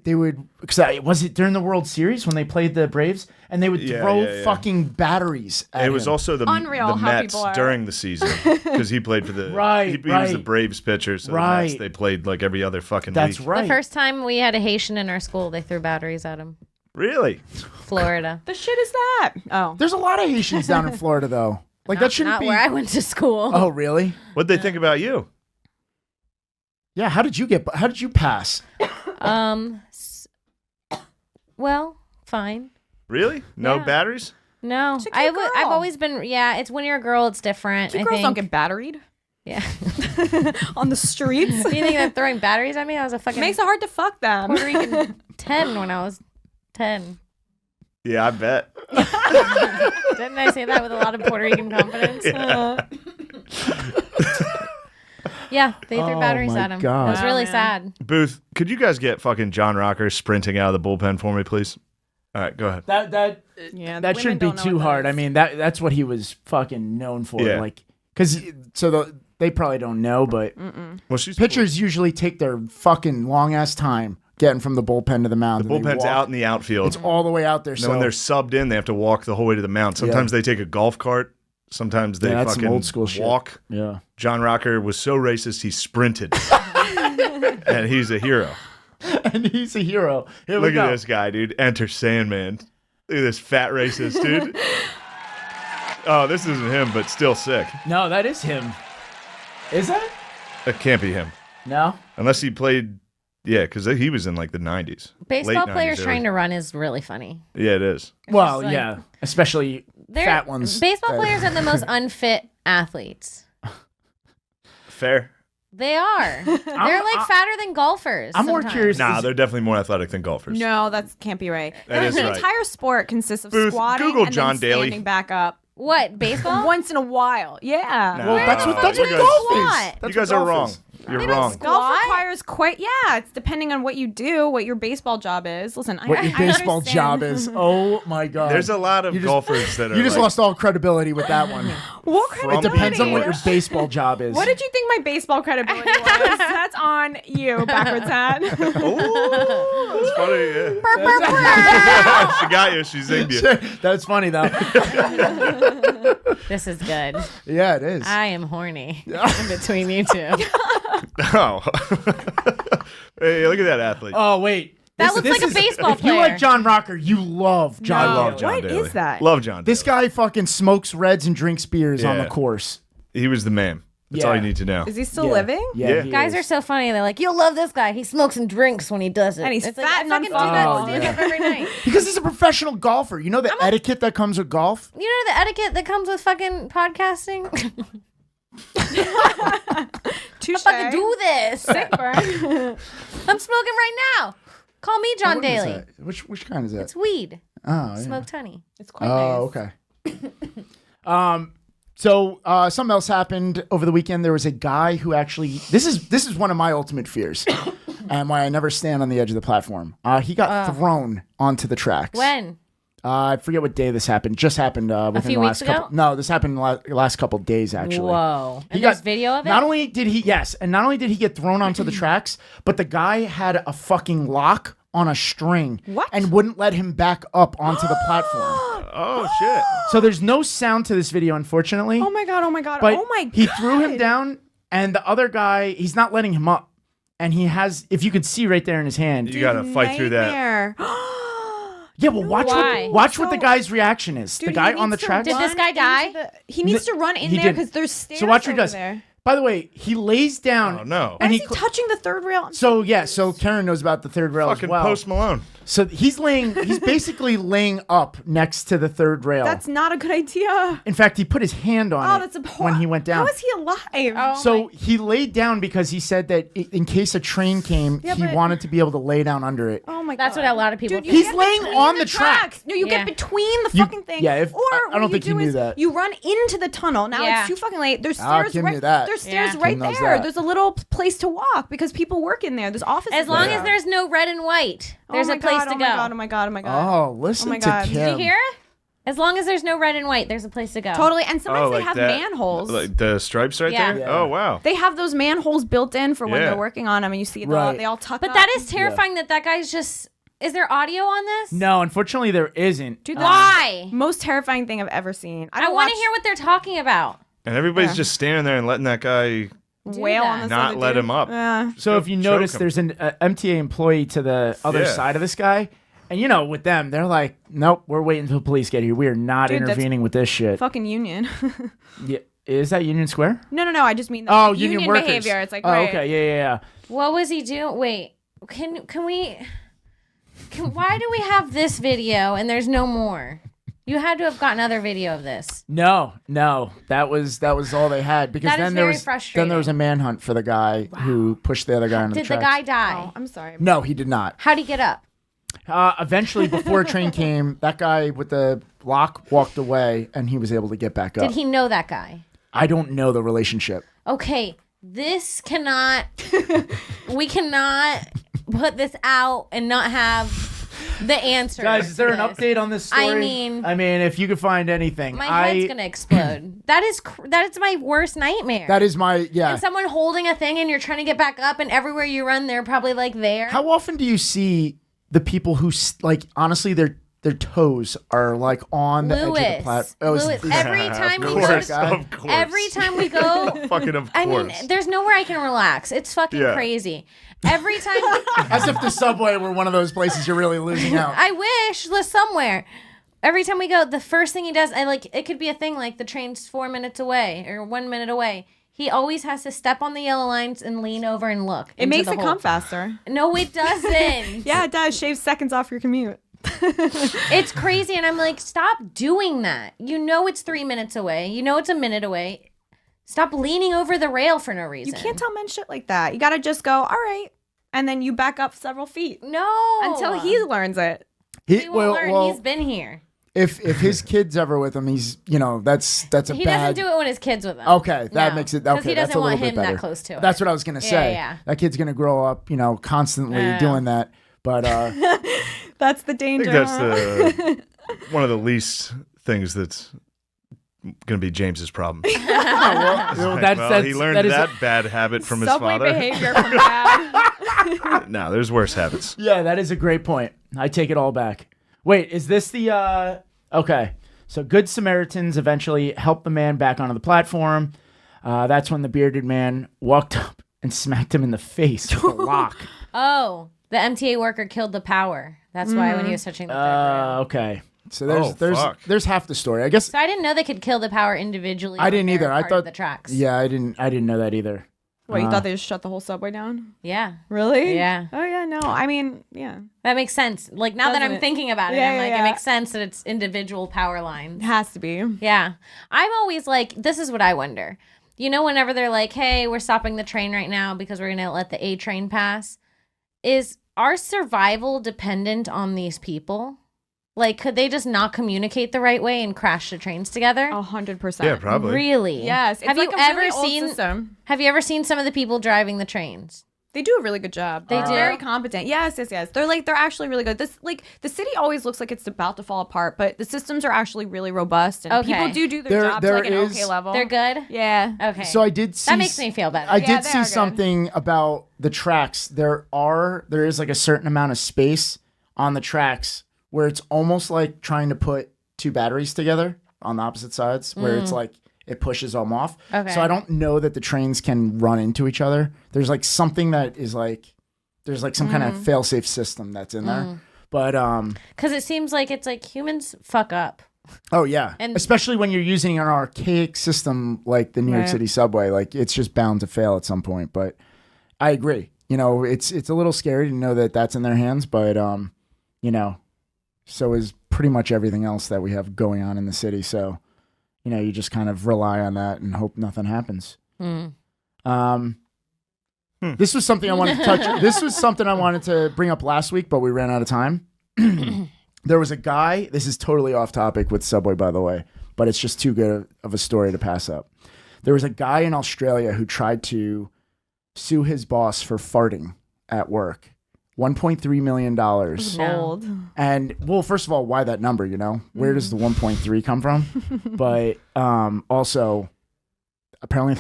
Was it during the World Series when they played the Braves and they would throw fucking batteries at It was him. also the Unreal how Mets people are. during the season because he played for the Right, He was right. the Braves pitcher, so the Right. Mets, they played like every other fucking That's week. right. The first time we had a Haitian in our school, they threw batteries at him. Really? Florida. The shit is that? Oh. There's a lot of Haitians down in Florida though. Like that shouldn't Not be. where I went to school. Oh really? What'd they think about you? Yeah. How did you pass? Well, fine. Really? No Yeah. batteries? No, She's a cute girl. I've always been. Yeah, it's when you're a girl, it's different. Cute I girls think. don't get batteried Yeah. on the streets. Do you think that throwing batteries at me? I was a fucking Makes it hard to fuck them. Puerto Rican 10 when I was 10. Yeah, I bet. Didn't I say that with a lot of Puerto Rican confidence? Yeah, they threw Oh batteries my at him. God. It was really man. sad. Booth, could you guys get fucking John Rocker sprinting out of the bullpen for me, please? All right, go ahead. That Yeah, that shouldn't be too hard. I mean, that's what he was fucking known for. Yeah. Like, because they probably don't know, but Well, she's pitchers usually take their fucking long ass time getting from the bullpen to the mound. The and they bullpen's walk. out in the outfield. It's all the way out there. And So then when they're subbed in, they have to walk the whole way to the mound. Sometimes they take a golf cart. Sometimes they Yeah, that's some fucking old school shit. walk. yeah. John Rocker was so racist, he sprinted. And he's a hero. And he's a hero. Here we Look go. at this guy, dude. Enter Sandman. Look at this fat racist, dude. Oh, this isn't him, but still sick. No, that is him. Is that? It can't be him. No. Unless he played, yeah, because he was in like the 90s. Baseball Late players 90s, trying to run is really funny. Yeah, it is. Well, like- yeah, especially fat ones. Baseball players are the most unfit athletes. Fair. They are. They're like fatter than golfers. I'm more sometimes. curious. Nah, they're definitely more athletic than golfers. No, that can't be right. That is the right. entire sport consists of Booth, squatting Google and John then Daly. standing back up What, baseball? once in a while. Yeah. Nah. Well, that's what you golf guys- is. What? That's You guys what are golf wrong. is. You're wrong. Golf requires it's depending on what you do, what your baseball job is. Listen, What your baseball job is. Oh my God. There's a lot of golfers that are. You just lost all credibility with that one. What credibility? It depends on what your baseball job is. What did you think my baseball credibility was? That's on you, backwards hat. Oh, that's funny. Yeah. She got you. She zinged you. That's funny though. This is good. Yeah, it is. I am horny in between you two. Oh. Hey, look at that athlete. Oh wait. That looks like a baseball If you player. like John Rocker, you love John. I love John What Daly. is that? Love John Daly. This guy fucking smokes Reds and drinks beers on the course. He was the man. That's all you need to know. Is he still living? Yeah. he Guys is. are so funny. They're like, you'll love this guy. He smokes and drinks when he does it. And he's It's fat like, and I fucking do unfuckable. that stand up every night. Because he's a professional golfer. You know the etiquette that comes with golf? You know the etiquette that comes with fucking podcasting? Touche. I fucking do this. Sick burn. I'm smoking right now. Call me John What is Daly. that? Which kind is that? It's weed. Oh, yeah. Smoked honey. It's quite nice. Okay. So something else happened over the weekend. There was a guy who actually this is one of my ultimate fears, and why I never stand on the edge of the platform. He got thrown onto the tracks. When? I forget what day this happened. Just happened within few the last weeks ago? couple. No, this happened last couple days actually. Whoa. He And there's video of it? Not only did he not only did he get thrown onto the tracks, but the guy had a fucking lock on a string and wouldn't let him back up onto the platform. Oh shit. So there's no sound to this video, unfortunately. Oh my god, oh my god, But oh my god. he threw him down, and the other guy, he's not letting him up. And he has, if you could see right there in his hand. You gotta fight through that. Nightmare. Yeah, well, watch Why? what the guy's reaction is. Dude, the guy he on the needs to tracks. Did this guy die? He needs to run in He there did. because there's stairs So watch what he over does. there. By the way, he lays down. Oh no. Why And is he touching the third rail? So yeah, so Karen knows about the third rail Fucking as well. Post Malone. So he's basically laying up next to the third rail. That's not a good idea. In fact, he put his hand on Oh, it that's abhorrent. when he went down. How is he alive? Oh, So he laid down because he said that in case a train came, Yeah, he but- wanted to be able to lay down under it. Oh my god. That's what a lot of people Dude, you think. He's get laying between on the track. tracks. No, you Yeah. get between the You- fucking thing. yeah, if- or I what don't you think he do knew is that. you run into the tunnel. Now Yeah. it's too fucking late. There's Ah, stairs Kim right knew that. There's stairs Yeah. right Kim knows there. that. There's a little place to walk because people work in there. There's offices. As long there. as there's no red and white, there's oh a my place god, to oh go. my god, oh my god, oh my god. Oh, listen Oh my to God. Kim. Did Did you hear? As long as there's no red and white, there's a place to go. Totally. And sometimes they like have that. manholes. Like the stripes right Yeah. there? Yeah. Oh wow. They have those manholes built in for when Yeah. they're working on them, and you see Right. they all tuck But up. that is terrifying that guy's just... Is there audio on this? No, unfortunately there isn't. Dude, Why? most terrifying thing I've ever seen. I want to hear what they're talking about. And everybody's just standing there and letting that guy wail on that. this not other let dude. him up. Yeah. So if you Choke notice, him. there's an MTA employee to the other Yeah. side of this guy. And you know, with them, they're like, nope, we're waiting until police get here. We are not Dude, that's intervening with this shit. Fucking union. Yeah. Is that Union Square? No, I just mean the Oh, union workers. behavior. It's like, oh, right. okay, yeah. What was he doing? Wait, why do we have this video and there's no more? You had to have gotten other video of this. No, that was all they had because That then is there very was frustrating. then there was a manhunt for the guy who pushed the other guy on Did the the tracks. guy die? Oh, I'm sorry. No, he did not. How'd he get up? Eventually, before a train came, that guy with the lock walked away, and he was able to get back up. Did he know that guy? I don't know the relationship. Okay, this cannot... we cannot put this out and not have the answer. Guys, is there to an this. update on this story? I mean, if you could find anything, my head's gonna explode. that is my worst nightmare. That is my And someone holding a thing and you're trying to get back up, and everywhere you run, they're probably like there. How often do you see the people who like honestly their toes are like on the edge of the platform? Lewis, every time we go, Of course. every time we go, Fucking of course. I mean, there's nowhere I can relax. It's fucking Yeah. crazy. Every time, As if the subway were one of those places you're really losing out. I wish somewhere. Every time we go, the first thing he does, and like it could be a thing like the train's 4 minutes away or 1 minute away. He always has to step on the yellow lines and lean over and look. It into makes the it hole. come faster. No, it doesn't. Yeah, it does. Shaves seconds off your commute. It's crazy, and I'm like, stop doing that. You know it's 3 minutes away. You know it's a minute away. Stop leaning over the rail for no reason. You can't tell men shit like that. You gotta just go, all right, and then you back up several feet No. until he learns it. He won't learn. He's been here. If his kid's ever with him, he's that's a He bad. doesn't do it when his kid's with him. Okay, that No, makes it 'cause okay. he That's doesn't a little want bit him better. that close to it. That's what I was gonna say. Yeah. That kid's gonna grow up, constantly Yeah. doing that. But That's the I danger. think that's the one of the least things that's going to be James's problem. well, He learned that bad habit from his Subway father. behavior from dad. No, there's worse habits. Yeah, that is a great point. I take it all back. Wait, is this the okay. So Good Samaritans eventually help the man back onto the platform. That's when the bearded man walked up and smacked him in the face with a lock. Oh, the MTA worker killed the power. That's why when he was touching the third rail. Okay. So fuck. there's half the story. I guess So I didn't know they could kill the power individually. I when didn't they're either. I part of thought the tracks. Yeah, I didn't know that either. What, you thought they just shut the whole subway down? Yeah. Really? Yeah. Oh yeah, no. I mean, yeah. That makes sense. Like now that Doesn't I'm it? thinking about it, Yeah, I'm yeah, like, yeah. it makes sense that it's individual power lines. It has to be. Yeah. I'm always like, this is what I wonder. Whenever they're like, hey, we're stopping the train right now because we're going to let the A train pass, is our survival dependent on these people? Like, could they just not communicate the right way and crash the trains together? 100%. Yeah, probably. Really? Yes. It's Have like you a ever really old seen? system. Have you ever seen some of the people driving the trains? They do a really good job. They They're do? very competent. Yes. They're actually really good. The city always looks like it's about to fall apart, but the systems are actually really robust and Okay. people do their jobs there like an is- okay level. They're good. Yeah. Okay. So I did see that makes me feel better. I Yeah, did they see are good. something about the tracks. There is like a certain amount of space on the tracks where it's almost like trying to put two batteries together on the opposite sides, where it's like it pushes them off. Okay. So I don't know that the trains can run into each other. There's like something that is like there's like some kind of fail-safe system that's in there. But Because it seems like it's like humans fuck up. oh yeah, And- especially when you're using an archaic system like the New York Right. City subway, like it's just bound to fail at some point. But I agree. It's a little scary to know that that's in their hands, but so is pretty much everything else that we have going on in the city. So, you just kind of rely on that and hope nothing happens. This was something I wanted to touch. This was something I wanted to bring up last week, but we ran out of time. There was a guy, this is totally off topic with Subway, by the way, but it's just too good of a story to pass up. There was a guy in Australia who tried to sue his boss for farting at work. $1.3 million. Bold. And, well, first of all, why that number, Where does the 1.3 come from? But also, apparently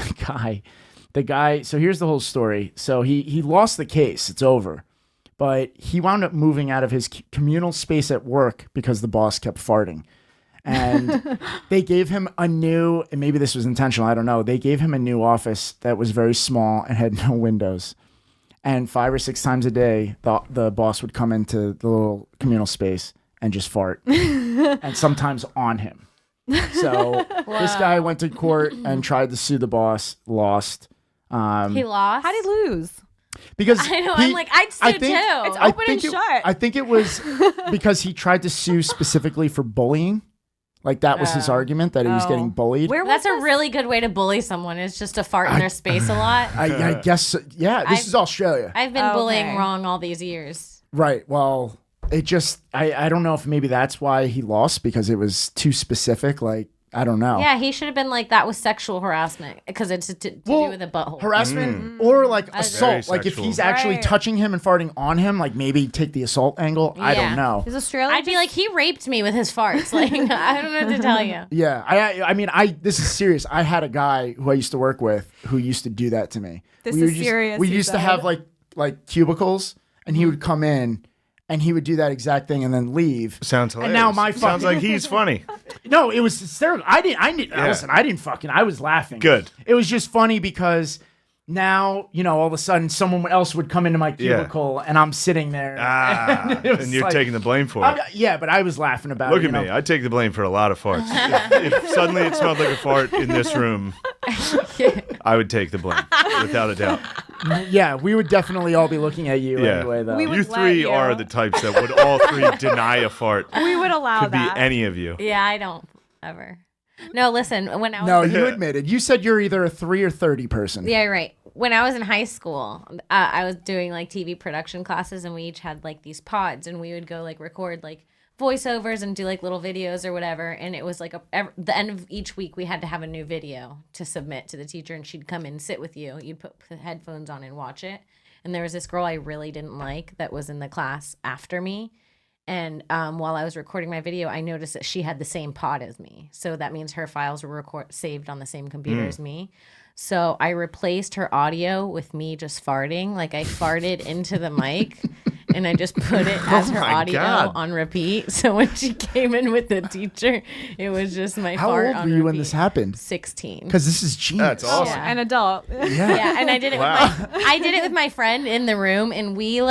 the guy, so here's the whole story. So he lost the case. It's over. But he wound up moving out of his communal space at work because the boss kept farting. And they gave him and maybe this was intentional, I don't know. They gave him a new office that was very small and had no windows. And 5 or 6 times a day, the boss would come into the little communal space and just fart. And sometimes on him. So this guy went to court and tried to sue the boss, lost. He lost. How did he lose? Because I know. I'm like, I'd sue too. It's open and shut. I think it was because he tried to sue specifically for bullying. Like that was his argument, that he was getting bullied. Where was That's a this? really good way to bully someone. Is just to fart in their space a lot. I guess, yeah, this is Australia. I've been bullying wrong all these years. Right. Well, it just, I don't know if maybe that's why he lost, because it was too specific. Like, I don't know. Yeah, he should have been like, that was sexual harassment because it's to do with a butthole. Harassment or like Very assault. Like if sexual. he's actually Right. touching him and farting on him, like maybe take the assault angle. I Yeah. don't know. Is Australia? I'd be like, he raped me with his farts. Like, I don't know what to tell you. Yeah. I mean, this is serious. I had a guy who I used to work with who used to do that to me. This We is were just- serious, We he used to said. have like cubicles, and he would come in and he would do that exact thing and then leave. Sounds hilarious. And now my Sounds fucking- like he's funny. No, it was hysterical. Listen, I didn't fucking, I was laughing. Good. It was just funny because now, all of a sudden someone else would come into my cubicle and I'm sitting there. It was And you're like- taking the blame for it. Yeah, but I was laughing about Look it. at me. I take the blame for a lot of farts. If suddenly it smelled like a fart in this room, I would take the blame, without a doubt. Yeah, we would definitely all be looking at you Yeah. anyway, though. We would You let three you. are the types that would all three deny a fart. we would allow Could be that. any of you. Yeah, I don't ever. No, listen, when I was No, you admitted. You said you're either a 3 or 30 person. Yeah, right. When I was in high school, I was doing like TV production classes, and we each had like these pods, and we would go like record like voiceovers and do like little videos or whatever. And it was like the end of each week, we had to have a new video to submit to the teacher, and she'd come in and sit with you. You'd put the headphones on and watch it. And there was this girl I really didn't like that was in the class after me. And while I was recording my video, I noticed that she had the same pod as me. So that means her files were saved on the same computer as me. So I replaced her audio with me just farting. Like I farted into the mic and I just put it as her audio on repeat. So when she came in with the teacher, it was just my How fart old on were you repeat. when this happened? 16. Because this is genius. That's awesome. Yeah. An adult. Yeah, and I did it with my friend in the room, and we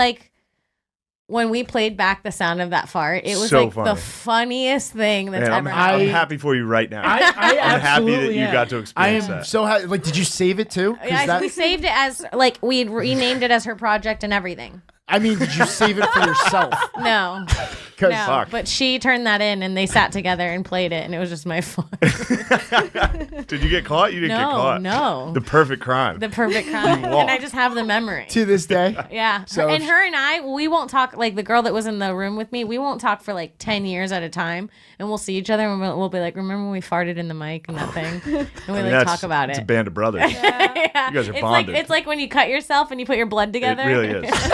when we played back the sound of that fart, it was So like funny. the funniest thing that's Man, ever I'm happened. happy for you right now. I I'm happy that absolutely you am. got to I experience am that. so happy. Like, did you save it too? 'Cause Yeah, we saved it as we had renamed it as her project and everything. I mean, did you save it for yourself? No, 'Cause- no. Fuck. But she turned that in, and they sat together and played it, and it was just my fun. Did you get caught? You didn't get caught. No. The perfect crime. The perfect crime, and I just have the memory. to this day. Yeah. So and if- her and I, we won't talk, like the girl that was in the room with me, we won't talk for like 10 years at a time. And we'll see each other and we'll be like, remember when we farted in the mic and that thing? And we talk about It's it. a band of brothers. Yeah. You guys are it's bonded. it's like when you cut yourself and you put your blood together. It really is.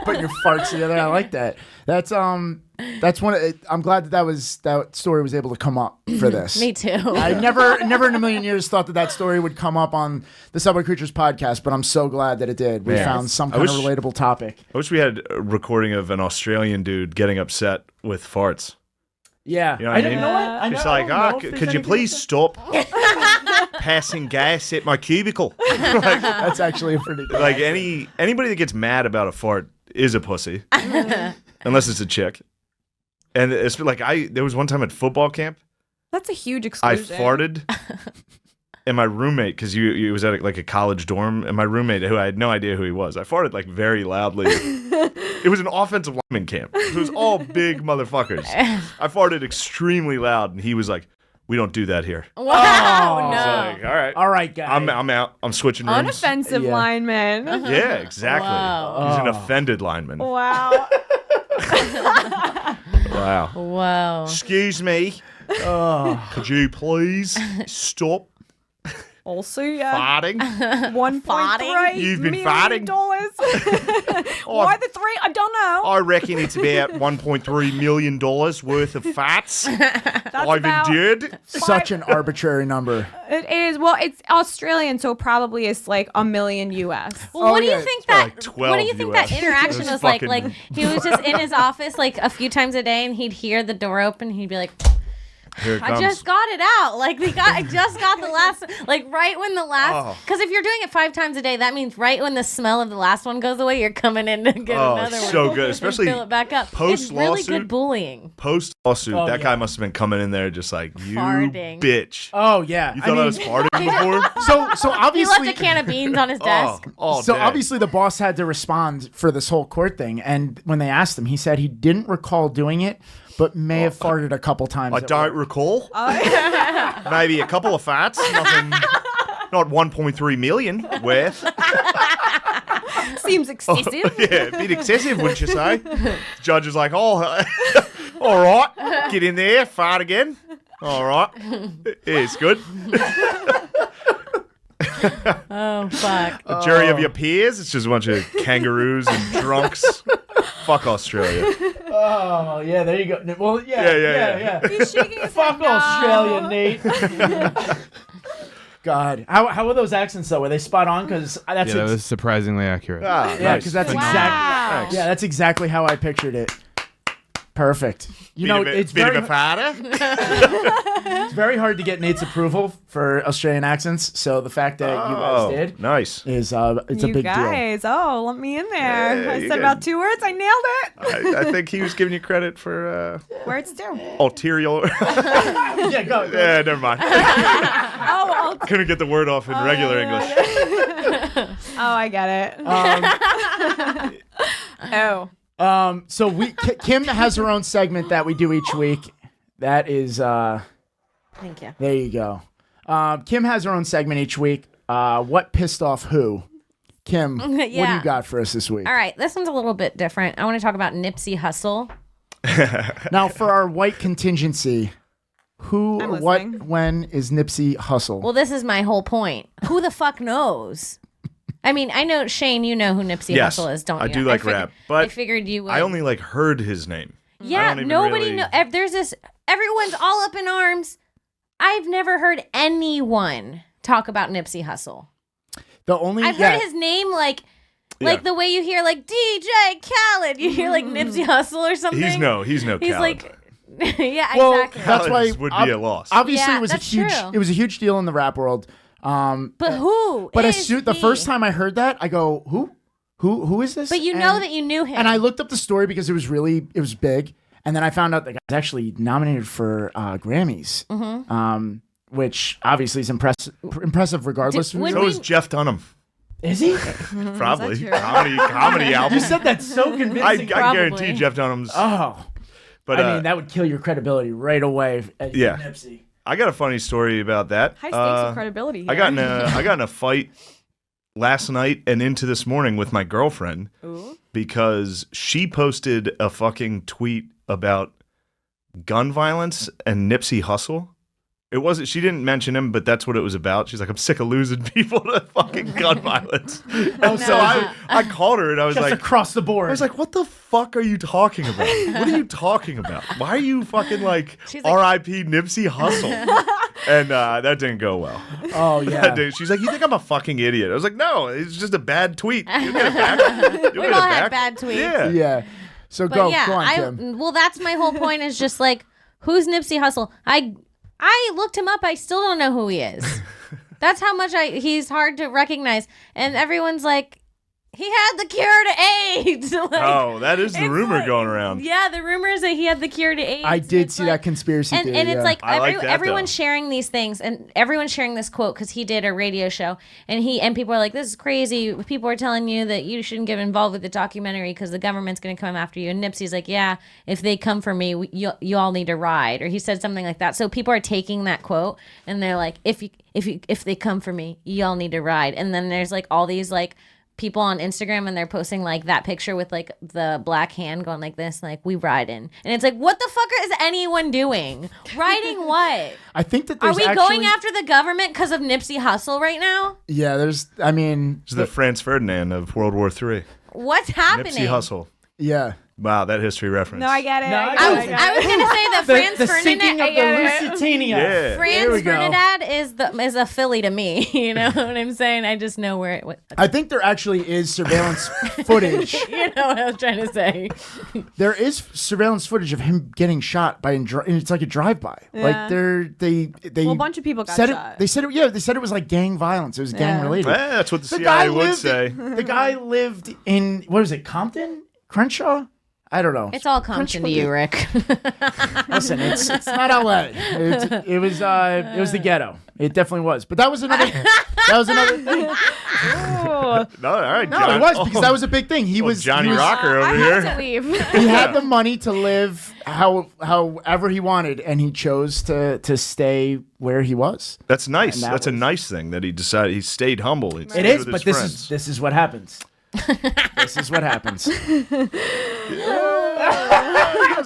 Put your farts together. I like that. That's one. I'm glad that story was able to come up for this. Me too. I never in a million years thought that story would come up on the Subway Creatures podcast, but I'm so glad that it did. We Man. found some I kind of wish- relatable topic. I wish we had a recording of an Australian dude getting upset with farts. Yeah, You know what I mean? You know what? I It's know- like, I don't know if there's could you anything please stop passing gas at my cubicle? like, That's actually a pretty good. like anybody that gets mad about a fart is a pussy, unless it's a chick. And it's like there was one time at football camp, That's a huge I exclusion. farted, and my roommate, because you was at a college dorm, and my roommate, who I had no idea who he was, I farted like very loudly. It was an offensive lineman camp. So it was all big motherfuckers. I farted extremely loud, and he was like, "We don't do that here." Wow. I was No. like, all right, All right, guys. I'm out. I'm switching rooms. Unoffensive Yeah. lineman. Yeah, exactly. Wow. He's an Oh. offended lineman. Wow. Wow. Whoa. Excuse me. Could you please stop Also, yeah. farting? $1.3 You've been million farting? dollars. Why the three? I don't know. I reckon it's about $1.3 million worth of fats I've about- endured. Such an arbitrary number. It is. Well, it's Australian, so probably it's like $1 million US. Well, what do yeah, you think it's probably that? like What do you 12 think US. that interaction Those was like? fucking- Like he was just in his office like a few times a day, and he'd hear the door open. He'd be like, Here it "I comes. just got it out. Like I just got the last. Like right when the last. Oh. Because if you're doing it 5 times a day, that means right when the smell of the last one goes away, you're coming in to get Oh, another it's one. so good, and especially fill it back up. It's post-lawsuit. really good bullying. Post lawsuit, Oh, that yeah. guy must have been coming in there just like, you Farting. bitch. Oh yeah. You thought I was farting before? So He obviously left a can of beans on his desk. all So day. obviously the boss had to respond for this whole court thing, and when they asked him, he said he didn't recall doing it, but may have farted a couple times. I at don't work. recall. Maybe a couple of fats, nothing, not 1.3 million worth. Seems excessive. Yeah, a bit excessive, wouldn't you say? The judge is like, oh, all right, get in there, fart again. All right, yeah, it's good. Oh fuck. A jury of your peers, it's just a bunch of kangaroos and drunks. Fuck Australia. Oh yeah, there you go. Well, yeah. He's shaking his Fuck head no. Australia, Nate. God, how were those accents though? Were they spot on? Because that's Yeah, that was surprisingly accurate. Ah, yeah, nice. because that's Wow. exactly that's exactly how I pictured it. Perfect. You know, it's bit very, of a fatter. it's very hard to get Nate's approval for Australian accents. So the fact that you guys did Nice. is it's a You big deal. guys, oh, let me in there. Yeah, I you said good. about 2 words. I nailed it. I think he was giving you credit for Words too. ulterior. Yeah, go. Yeah, never mind. Oh, Couldn't get the word off in regular English. I get it. Oh. So Kim has her own segment that we do each week. That is Thank you. there you go. Kim has her own segment each week. What pissed off who? Kim, what do you Yeah. got for us this week? All right, this one's a little bit different. I want to talk about Nipsey Hussle. Now, for our white contingency, who, I'm what, listening. when is Nipsey Hussle? Well, this is my whole point. Who the fuck knows? I mean, I know, Shane, you know who Nipsey Yes, Hussle is, don't you? I do like rap, but I figured you would. I only like heard his name. Yeah, don't even nobody really- know. There's this. Everyone's all up in arms. I've never heard anyone talk about Nipsey Hussle. The only I've heard his name like the way you hear like DJ Khaled. You hear like Nipsey Hussle or something. He's no He's Khaled. like, yeah, Well, exactly. that's why Khaled would be a loss. Obviously, Yeah, it was a that's huge. true. It was a huge deal in the rap world. But who? But is the he? first time I heard that, I go, who is this? But you know that you knew him. And I looked up the story because it was big, and then I found out that guy's actually nominated for Grammys, which obviously is impressive regardless. When So is Jeff Dunham. Is he? Probably true? comedy You album. said that so I convincing. guarantee Probably. Jeff Dunham's. Oh, But I mean that would kill your credibility right away. Yeah. Nipsey. I got a funny story about that. High stakes of credibility. I here. got in a fight last night and into this morning with my girlfriend because she posted a fucking tweet about gun violence and Nipsey Hussle. It wasn't. She didn't mention him, but that's what it was about. She's like, I'm sick of losing people to fucking gun violence. And so I called her and I was Just like, across the board. I was like, what the fuck are you talking about? What are you talking about? Why are you fucking like She's like- R.I.P. Nipsey Hussle? And that didn't go well. oh yeah. She's like, you think I'm a fucking idiot? I was like, no, it's just a bad tweet. You'll get it back. You'll We've get it all had back. bad tweets. Yeah. Yeah. So But go yeah, on, Kim. well, that's my whole point. Is just like, who's Nipsey Hussle? I looked him up. I still don't know who he is. That's how much he's hard to recognize. And everyone's like, he had the cure to AIDS. Like, Oh, that is the it's rumor like- going around. Yeah, the rumor is that he had the cure to AIDS. I and did it's see like- that conspiracy and, theory. and it's yeah. like, I like that, everyone's though. sharing these things, and everyone's sharing this quote because he did a radio show, and people are like, this is crazy. People are telling you that you shouldn't get involved with the documentary because the government's going to come after you. And Nipsey's like, yeah, if they come for me, you all need to ride, or he said something like that. So people are taking that quote and they're like, if they come for me, you all need to ride. And then there's like all these like people on Instagram, and they're posting like that picture with like the black hand going like this, like, we riding. And it's like, what the fuck is anyone doing? Riding what? I think that Are there's we actually, going after the government because of Nipsey Hussle right now? Yeah, there's. I mean, It's the Franz Ferdinand of World War III. What's happening? Nipsey Hussle. yeah. Wow, that history reference. No, I get it. No, I I get get it. it. I was gonna say that Franz the sinking Ferdinand. of the Lusitania. Yeah. There Franz we go. Ferdinand is a Philly to me. You know what I'm saying? I just know where it. I think there actually is surveillance footage. You know what I was trying to say. There is surveillance footage of him getting shot by, and it's like a drive-by. Like they Well, a bunch of people got said shot. it. They said it. Yeah, they said it was like gang violence. It was gang related. That's what the The guy CIA would lived. say. The guy lived in what was it? Compton, Crenshaw. I don't know. It's all Compton to you, Rick. Listen, it's not LA. It was the ghetto. It definitely was. But that was another thing. No, all right, No, John. it was because that was a big thing. He was Johnny he was, Rocker over I here. had to leave. He had the money to live however he wanted, and he chose to stay where he was. That's nice. And that That's a was- nice thing that he decided. He stayed humble. He It stayed is, with but his friends. this is what happens. This is what happens.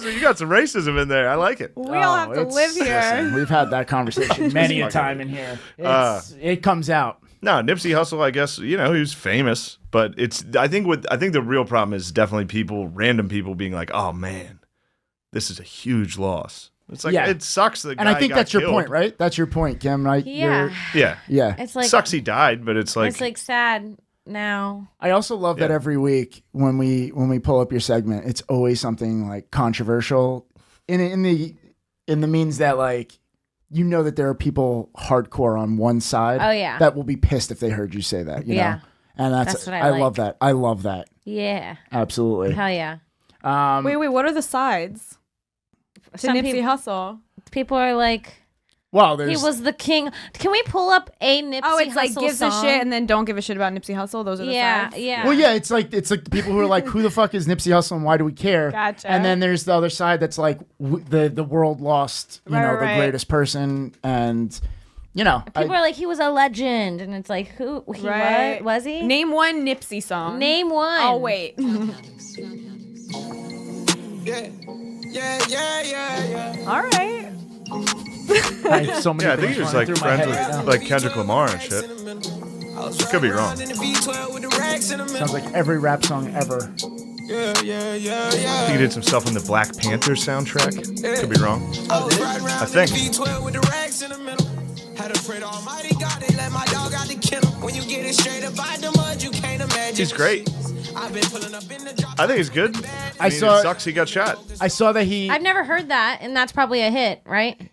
You got some racism in there. I like it. We all have to It's- live here. listen, we've had that conversation many a time in here. It comes out. No, Nipsey Hussle, I guess, he was famous, but I think the real problem is definitely random people being like, "Oh man, this is a huge loss." It's like Yeah. it sucks the guy And I think got that's your killed. point, right? That's your point, Kim. Right? Yeah. Yeah. It's like Sucks he died, but it's like sad now. I also love that Yeah. every week when we pull up your segment, it's always something like controversial in the means that like that there are people hardcore on one side. Oh, yeah. that will be pissed if they heard you say that. You Yeah. know? And That's what I like. love that. I love that. Yeah. Absolutely. Hell yeah. Wait, what are the sides to Some Nipsey Hussle? People are like, Well, he there's was the king. Can we pull up a Nipsey Oh, it's like Hussle gives a song? shit and then don't give a shit about Nipsey Hussle. Those are the Yeah, sides. yeah. Well, yeah, it's like the people who are like, who the fuck is Nipsey Hussle and why do we care? Gotcha. And then there's the other side that's like the world lost, Right. the greatest person, and People are like, he was a legend, and it's like, who? He Right. was he? Name one Nipsey song. Name one. Oh wait. Yeah. All right. I have so many Yeah, I think things he was running like through my friends head right with now. like Kendrick Lamar and shit. Could be wrong. Sounds like every rap song ever. I think he did some stuff on the Black Panther soundtrack. Could be wrong. I think. He's great. I think he's good. I mean, saw- it sucks he got shot. I saw that he. I've never heard that, and that's probably a hit, right?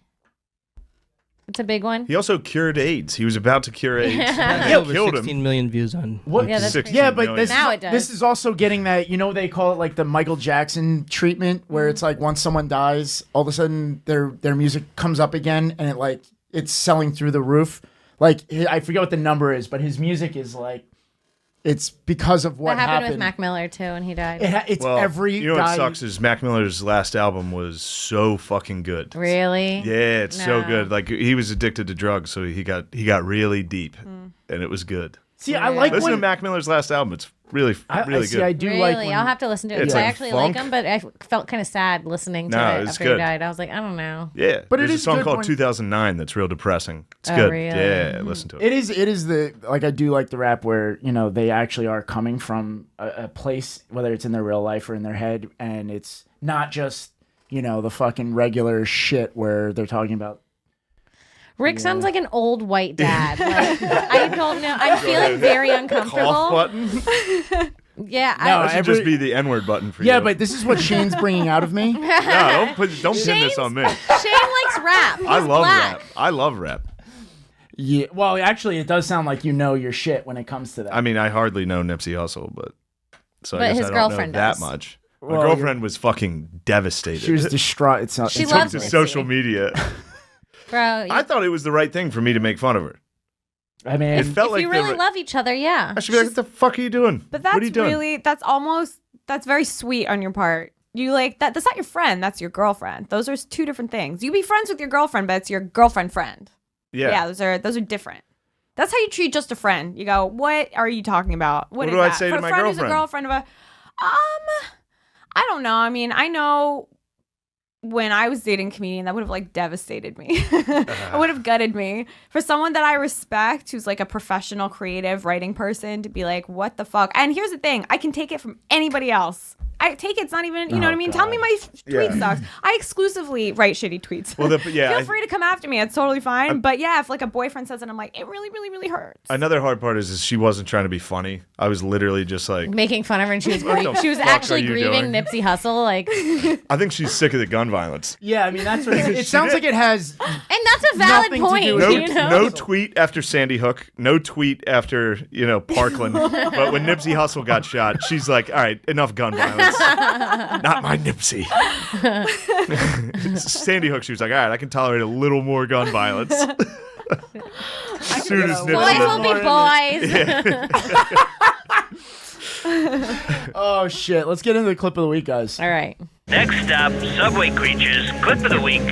It's a big one. He also cured AIDS. He was about to cure AIDS. Yeah. And they killed him. 16 million views on. What? Yeah, that's 16 Yeah, but million. this Now is, it does. this is also getting that, you know, they call it like the Michael Jackson treatment, where it's like once someone dies, all of a sudden their music comes up again, and it's selling through the roof. Like, I forget what the number is, but his music is like, it's because of what That happened with Mac Miller too, and he died. It's Well, every you know guy. what sucks is Mac Miller's last album was so fucking good. Really? Yeah, it's so No. good. Like he was addicted to drugs, so he got really deep, and it was good. See, I like Listen when to Mac Miller's last album. It's really good. See, I do Really? like when, I'll have to listen to it. It's I like actually funk. like him, but I felt kind of sad listening to No, it it's after good. he died. I was like, I don't know. Yeah, But it there's is a song good called when- 2009 that's real depressing. It's Oh, good. really? Yeah, listen to it. It is the, like, I do like the rap where, you know, they actually are coming from a place, whether it's in their real life or in their head, and it's not just, you know, the fucking regular shit where they're talking about. Rick sounds like an old white dad. Like, I don't know. I'm feeling very Cough uncomfortable. button. Yeah. No, That should just be the N-word button for you. Yeah, but this is what Shane's bringing out of me. no, don't pin this on me. Shane likes rap. He's I love black. rap. I love rap. Yeah, well, actually, it does sound like you know your shit when it comes to that. I mean, I hardly know Nipsey Hussle, but But I guess his I don't girlfriend know that does. much. Well, My girlfriend was fucking devastated. She was distraught. It's She it's loves to Nipsey. social media. Bro, I thought it was the right thing for me to make fun of her. I mean, It felt if like you they really were- love each other, yeah. I should be like, what the fuck are you doing? But what are that's you doing? really, that's very sweet on your part. You like that. That's not your friend. That's your girlfriend. Those are two different things. You be friends with your girlfriend, but it's your girlfriend friend. Yeah. Those are different. That's how you treat just a friend. You go, what are you talking about? What is do I that? say For to a my friend who's a girlfriend? girlfriend of a, I don't know. I mean, I know when I was dating a comedian, that would have like devastated me. It would have gutted me. For someone that I respect, who's like a professional, creative writing person, to be like, what the fuck? And here's the thing, I can take it from anybody else. I take it, it's not even, you know what I mean? Tell me my tweet sucks. I exclusively write shitty tweets. Well, yeah, Feel free to come after me. It's totally fine. But yeah, if like a boyfriend says it, I'm like, it really, really, really hurts. Another hard part is she wasn't trying to be funny. I was literally just like, Making fun of her, and she was What the she was fuck are actually you grieving doing? Nipsey Hussle, like, and I think she's sick of the gun violence. yeah, I mean, that's what it sounds like. It has. that's a valid Nothing to point. do with No, You know? no tweet after Sandy Hook. No tweet after, Parkland. But when Nipsey Hussle got shot, she's like, all right, enough gun violence. Not my Nipsey. Sandy Hook, she was like, all right, I can tolerate a little more gun violence. As soon as Boys will Nipsey... be boys. Oh shit! Let's get into the clip of the week, guys. All right. Next up, Subway Creatures, clip of the week.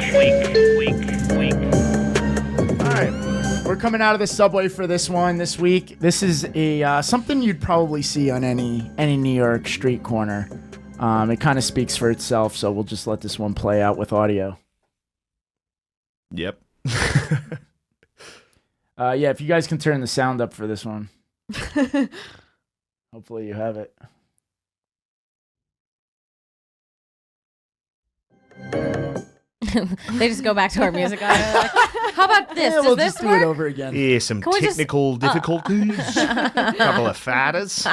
All right, we're coming out of the subway for this one this week. This is a something you'd probably see on any New York street corner. It kind of speaks for itself, so we'll just let this one play out with audio. Yep. Yeah, if you guys can turn the sound up for this one. Hopefully you have it. They just go back to our music. Like, how about this? Yeah, Does we'll this just do work? it over again. Yeah, some Can we just- technical difficulties. Couple of fatters.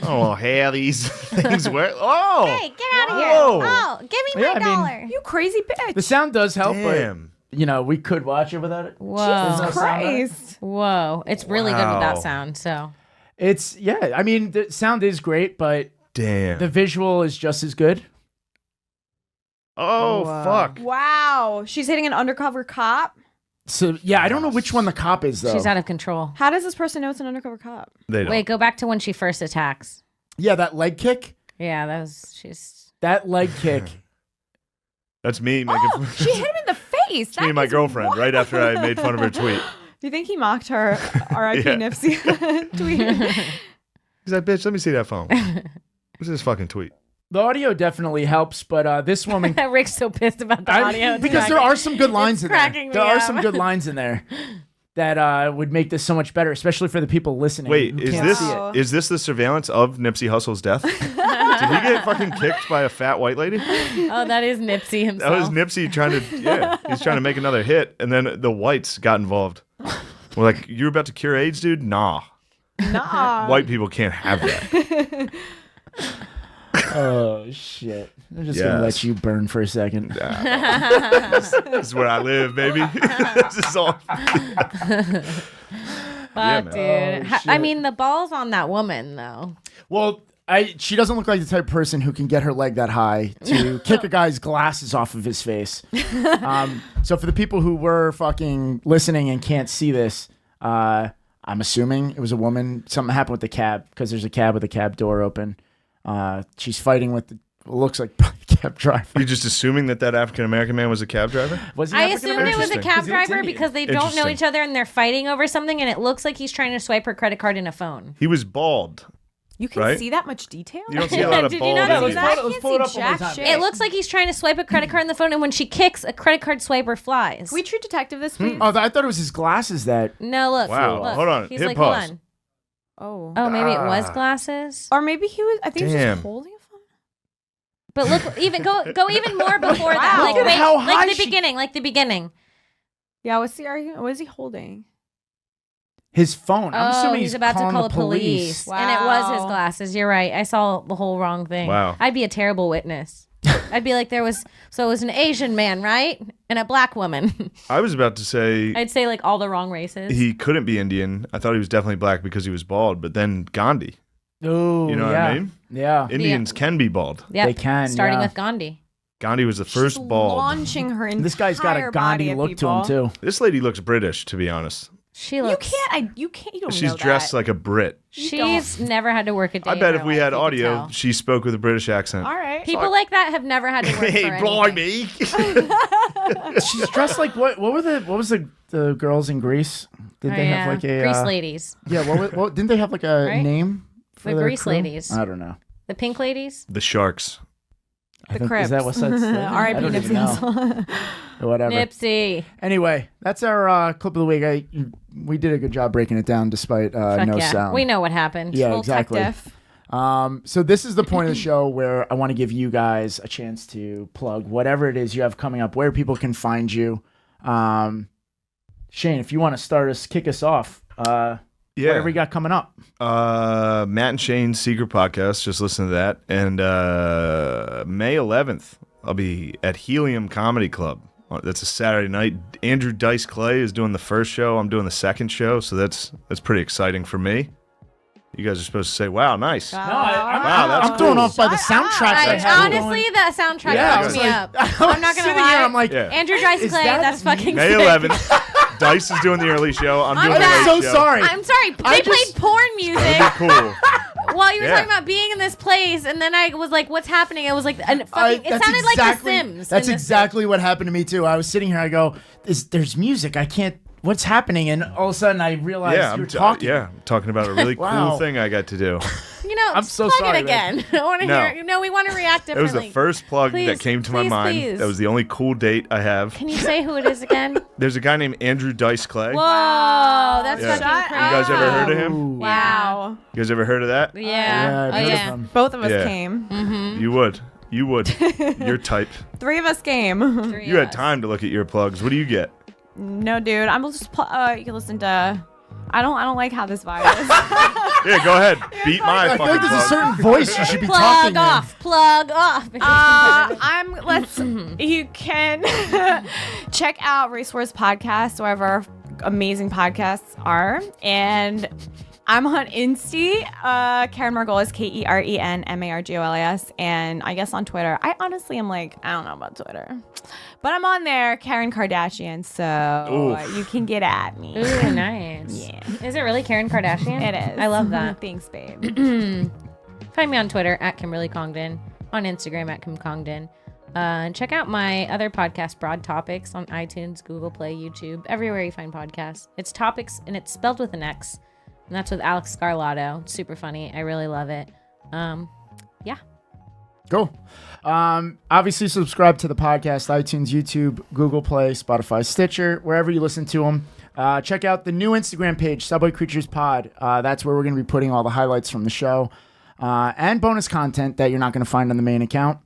Oh, how these things work. Oh! Hey, get out of here! Whoa. Oh, give me Yeah, my I mean- dollar. You crazy bitch. The sound does help, Damn. but we could watch it without it. Whoa! Does that sound right? Christ. Whoa! It's really good with that Wow. sound. So It's I mean, the sound is great, but Damn. the visual is just as good. Oh, fuck. Wow. She's hitting an undercover cop. So yeah, I don't know which one the cop is though. she's out of control. How does this person know it's an undercover cop? They don't. Wait, go back to when she first attacks. Yeah, that leg kick. Yeah, that was she's. That leg kick. That's me making Oh, she hit him in the face. It's me and my girlfriend right after I made fun of her tweet. Do you think he mocked her R.I.P. Yeah. Nipsey tweet? He's like, bitch, let me see that phone. What's this fucking tweet? The audio definitely helps, but this woman. Rick's so pissed about the audio. It's because there cracking- are some good lines it's in there. cracking me There are up. some good lines in there that would make this so much better, especially for the people listening. Wait, who is can't this see it. is this the surveillance of Nipsey Hussle's death? Did he get fucking kicked by a fat white lady? Oh, that is Nipsey himself. That was Nipsey trying to, he's trying to make another hit, and then the whites got involved. We're like, you're about to cure AIDS, dude? Nah. White people can't have that. Oh shit! I'm just gonna let you burn for a second. This is where I live, baby. This is all. Fuck, man. dude. Oh, I shit. mean, the balls on that woman, though. Well, she doesn't look like the type of person who can get her leg that high to kick a guy's glasses off of his face. So for the people who were fucking listening and can't see this, I'm assuming it was a woman. Something happened with the cab because there's a cab with the cab door open. She's fighting with looks like the cab driver. You're just assuming that African American man was a cab driver? Was he I African assumed it was a American? cab 'Cause he looks driver Indian. because they don't know Interesting. each other and they're fighting over something, and it looks like he's trying to swipe her credit card in a phone. He was bald. You can Right? see that much detail? You don't see a lot of Did you bald. not see Indians. that? Let's I pull it can't up see one more jack time. shit. It looks like he's trying to swipe a credit card on the phone, and when she kicks, a credit card swiper flies. Can we True Detective this, please? Oh, I thought it was his glasses that. No, look. Wow. Look. Hold on. He's Hit like, pause. hold on. Oh. Oh, maybe it was glasses. Or maybe he was, I think he was Damn. just holding a phone. But look, even go even more before that. Wow. Like, Look at wait, how high like the she- beginning, like the beginning. Yeah, what's the argument? What is he holding? His phone. I'm assuming he's about to calling call the the police. Wow. And it was his glasses. You're right. I saw the whole wrong thing. Wow. I'd be a terrible witness. I'd be like, it was an Asian man, right? And a black woman. I was about to say I'd say like all the wrong races. he couldn't be Indian. I thought he was definitely black because he was bald, but then Gandhi. Oh, You know what I mean? Yeah. Indians can be bald. Yep. They can, Starting yeah. with Gandhi. Gandhi was the first She's bald. launching her entire This guy's got a body Gandhi at look to him people. too. This lady looks British, to be honest. She You looks. you don't She's know dressed that. like a Brit. She's never had to work a day. I bet in if her we life, had you could audio, tell. she spoke with a British accent. All right. People like that have never had to work Hey, for anything. blimey. She's dressed like what was the girls in Greece? Did Oh, they yeah. have like a Grease ladies, Yeah, what didn't they have like a Right? name for The their Grease crew? ladies. I don't know. the pink ladies. The Sharks. I The think, Crips. is that what's that? R.I.P. I don't even Nipsey know. Hussle. Whatever. Nipsey. Anyway, that's our clip of the week. We did a good job breaking it down despite Fuck no yeah. sound. We know what happened. Yeah, Full tech exactly. diff. So this is the point of the show where I want to give you guys a chance to plug whatever it is you have coming up, where people can find you. Shane, if you want to kick us off, whatever you got coming up. Matt and Shane's Secret Podcast. Just listen to that. And May 11th, I'll be at Helium Comedy Club. That's a Saturday night. Andrew Dice Clay is doing the first show. I'm doing the second show, so that's pretty exciting for me. You guys are supposed to say, "Wow, nice." Wow, that's I'm thrown cool. off by the soundtrack. I, I had honestly, that soundtrack Yeah, I fucks was me like- up. I was I'm not gonna sitting lie. here, I'm like, Yeah. Andrew Dice Is Clay, that that's fucking May sick. 11th, Dice is doing the early show. I'm doing the back. late I'm so show. sorry. I'm sorry. They I played just- porn music That'd be cool. while you were Yeah. talking about being in this place, and then I was like, "What's happening?" It was like, it sounded like The Sims. That's in The exactly what happened to me too. I was sitting here. I go, "There's music. I can't. What's happening?" And all of a sudden, I realized Yeah, you're talking. I'm talking about a really Wow. cool thing I got to do. Sims. You know, I'm so plug sorry, it again. I want to No. hear. No, we want to react It was differently. the first plug Please, that came to my please, mind. please. That was the only cool date I have. Can you say who it is again? There's a guy named Andrew Dice Clay. Whoa, that's Yeah. fucking Shut crazy. You guys ever heard of him? Ooh. Wow. You guys ever heard of that? Yeah. Yeah, I've Oh, heard of yeah. them. Both of us Yeah. came. You would. You would. Your type. 3 of us came. You had time to look at your plugs. What do you get? No, dude. I'm just you can listen to. I don't like how this vibe is. Yeah, go ahead. Beat my I feel fucking like there's a plug. certain voice you should be Plug talking off. Plug off. You can check out Race Wars Podcast, wherever our amazing podcasts are. And I'm on Insta, Keren Margolis, Keren Margolis, and I guess on Twitter. I honestly am like, I don't know about Twitter. But I'm on there, Karen Kardashian, so Oof. you can get at me. Ooh, nice. Yeah. Is it really Karen Kardashian? It is. I love that. Thanks, babe. Find me on Twitter at Kimberly Congdon, on Instagram at Kim Congdon. And check out my other podcast, Broad Topics, on iTunes, Google Play, YouTube, everywhere you find podcasts. It's Topics, and it's spelled with an X. And that's with Alex Scarlato. It's super funny. I really love it. Yeah. Cool. Obviously, subscribe to the podcast, iTunes, YouTube, Google Play, Spotify, Stitcher, wherever you listen to them. Check out the new Instagram page, Subway Creatures Pod. That's where we're going to be putting all the highlights from the show and bonus content that you're not going to find on the main account.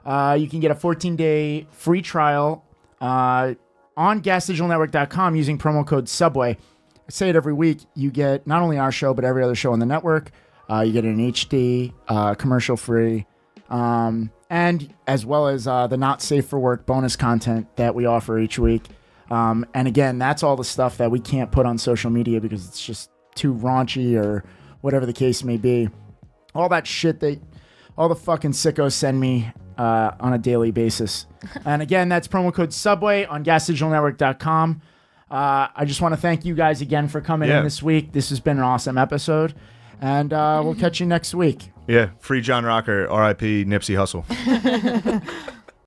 You can get a 14-day free trial on gasdigitalnetwork.com using promo code Subway. I say it every week. You get not only our show, but every other show on the network. You get an HD, commercial-free, and as well as the Not Safe for Work bonus content that we offer each week. And again, that's all the stuff that we can't put on social media because it's just too raunchy or whatever the case may be. All that shit that all the fucking sickos send me on a daily basis. And again, that's promo code Subway on gasdigitalnetwork.com. I just want to thank you guys again for coming in this week. This has been an awesome episode. And we'll catch you next week. Yeah, free John Rocker, R.I.P. Nipsey Hussle.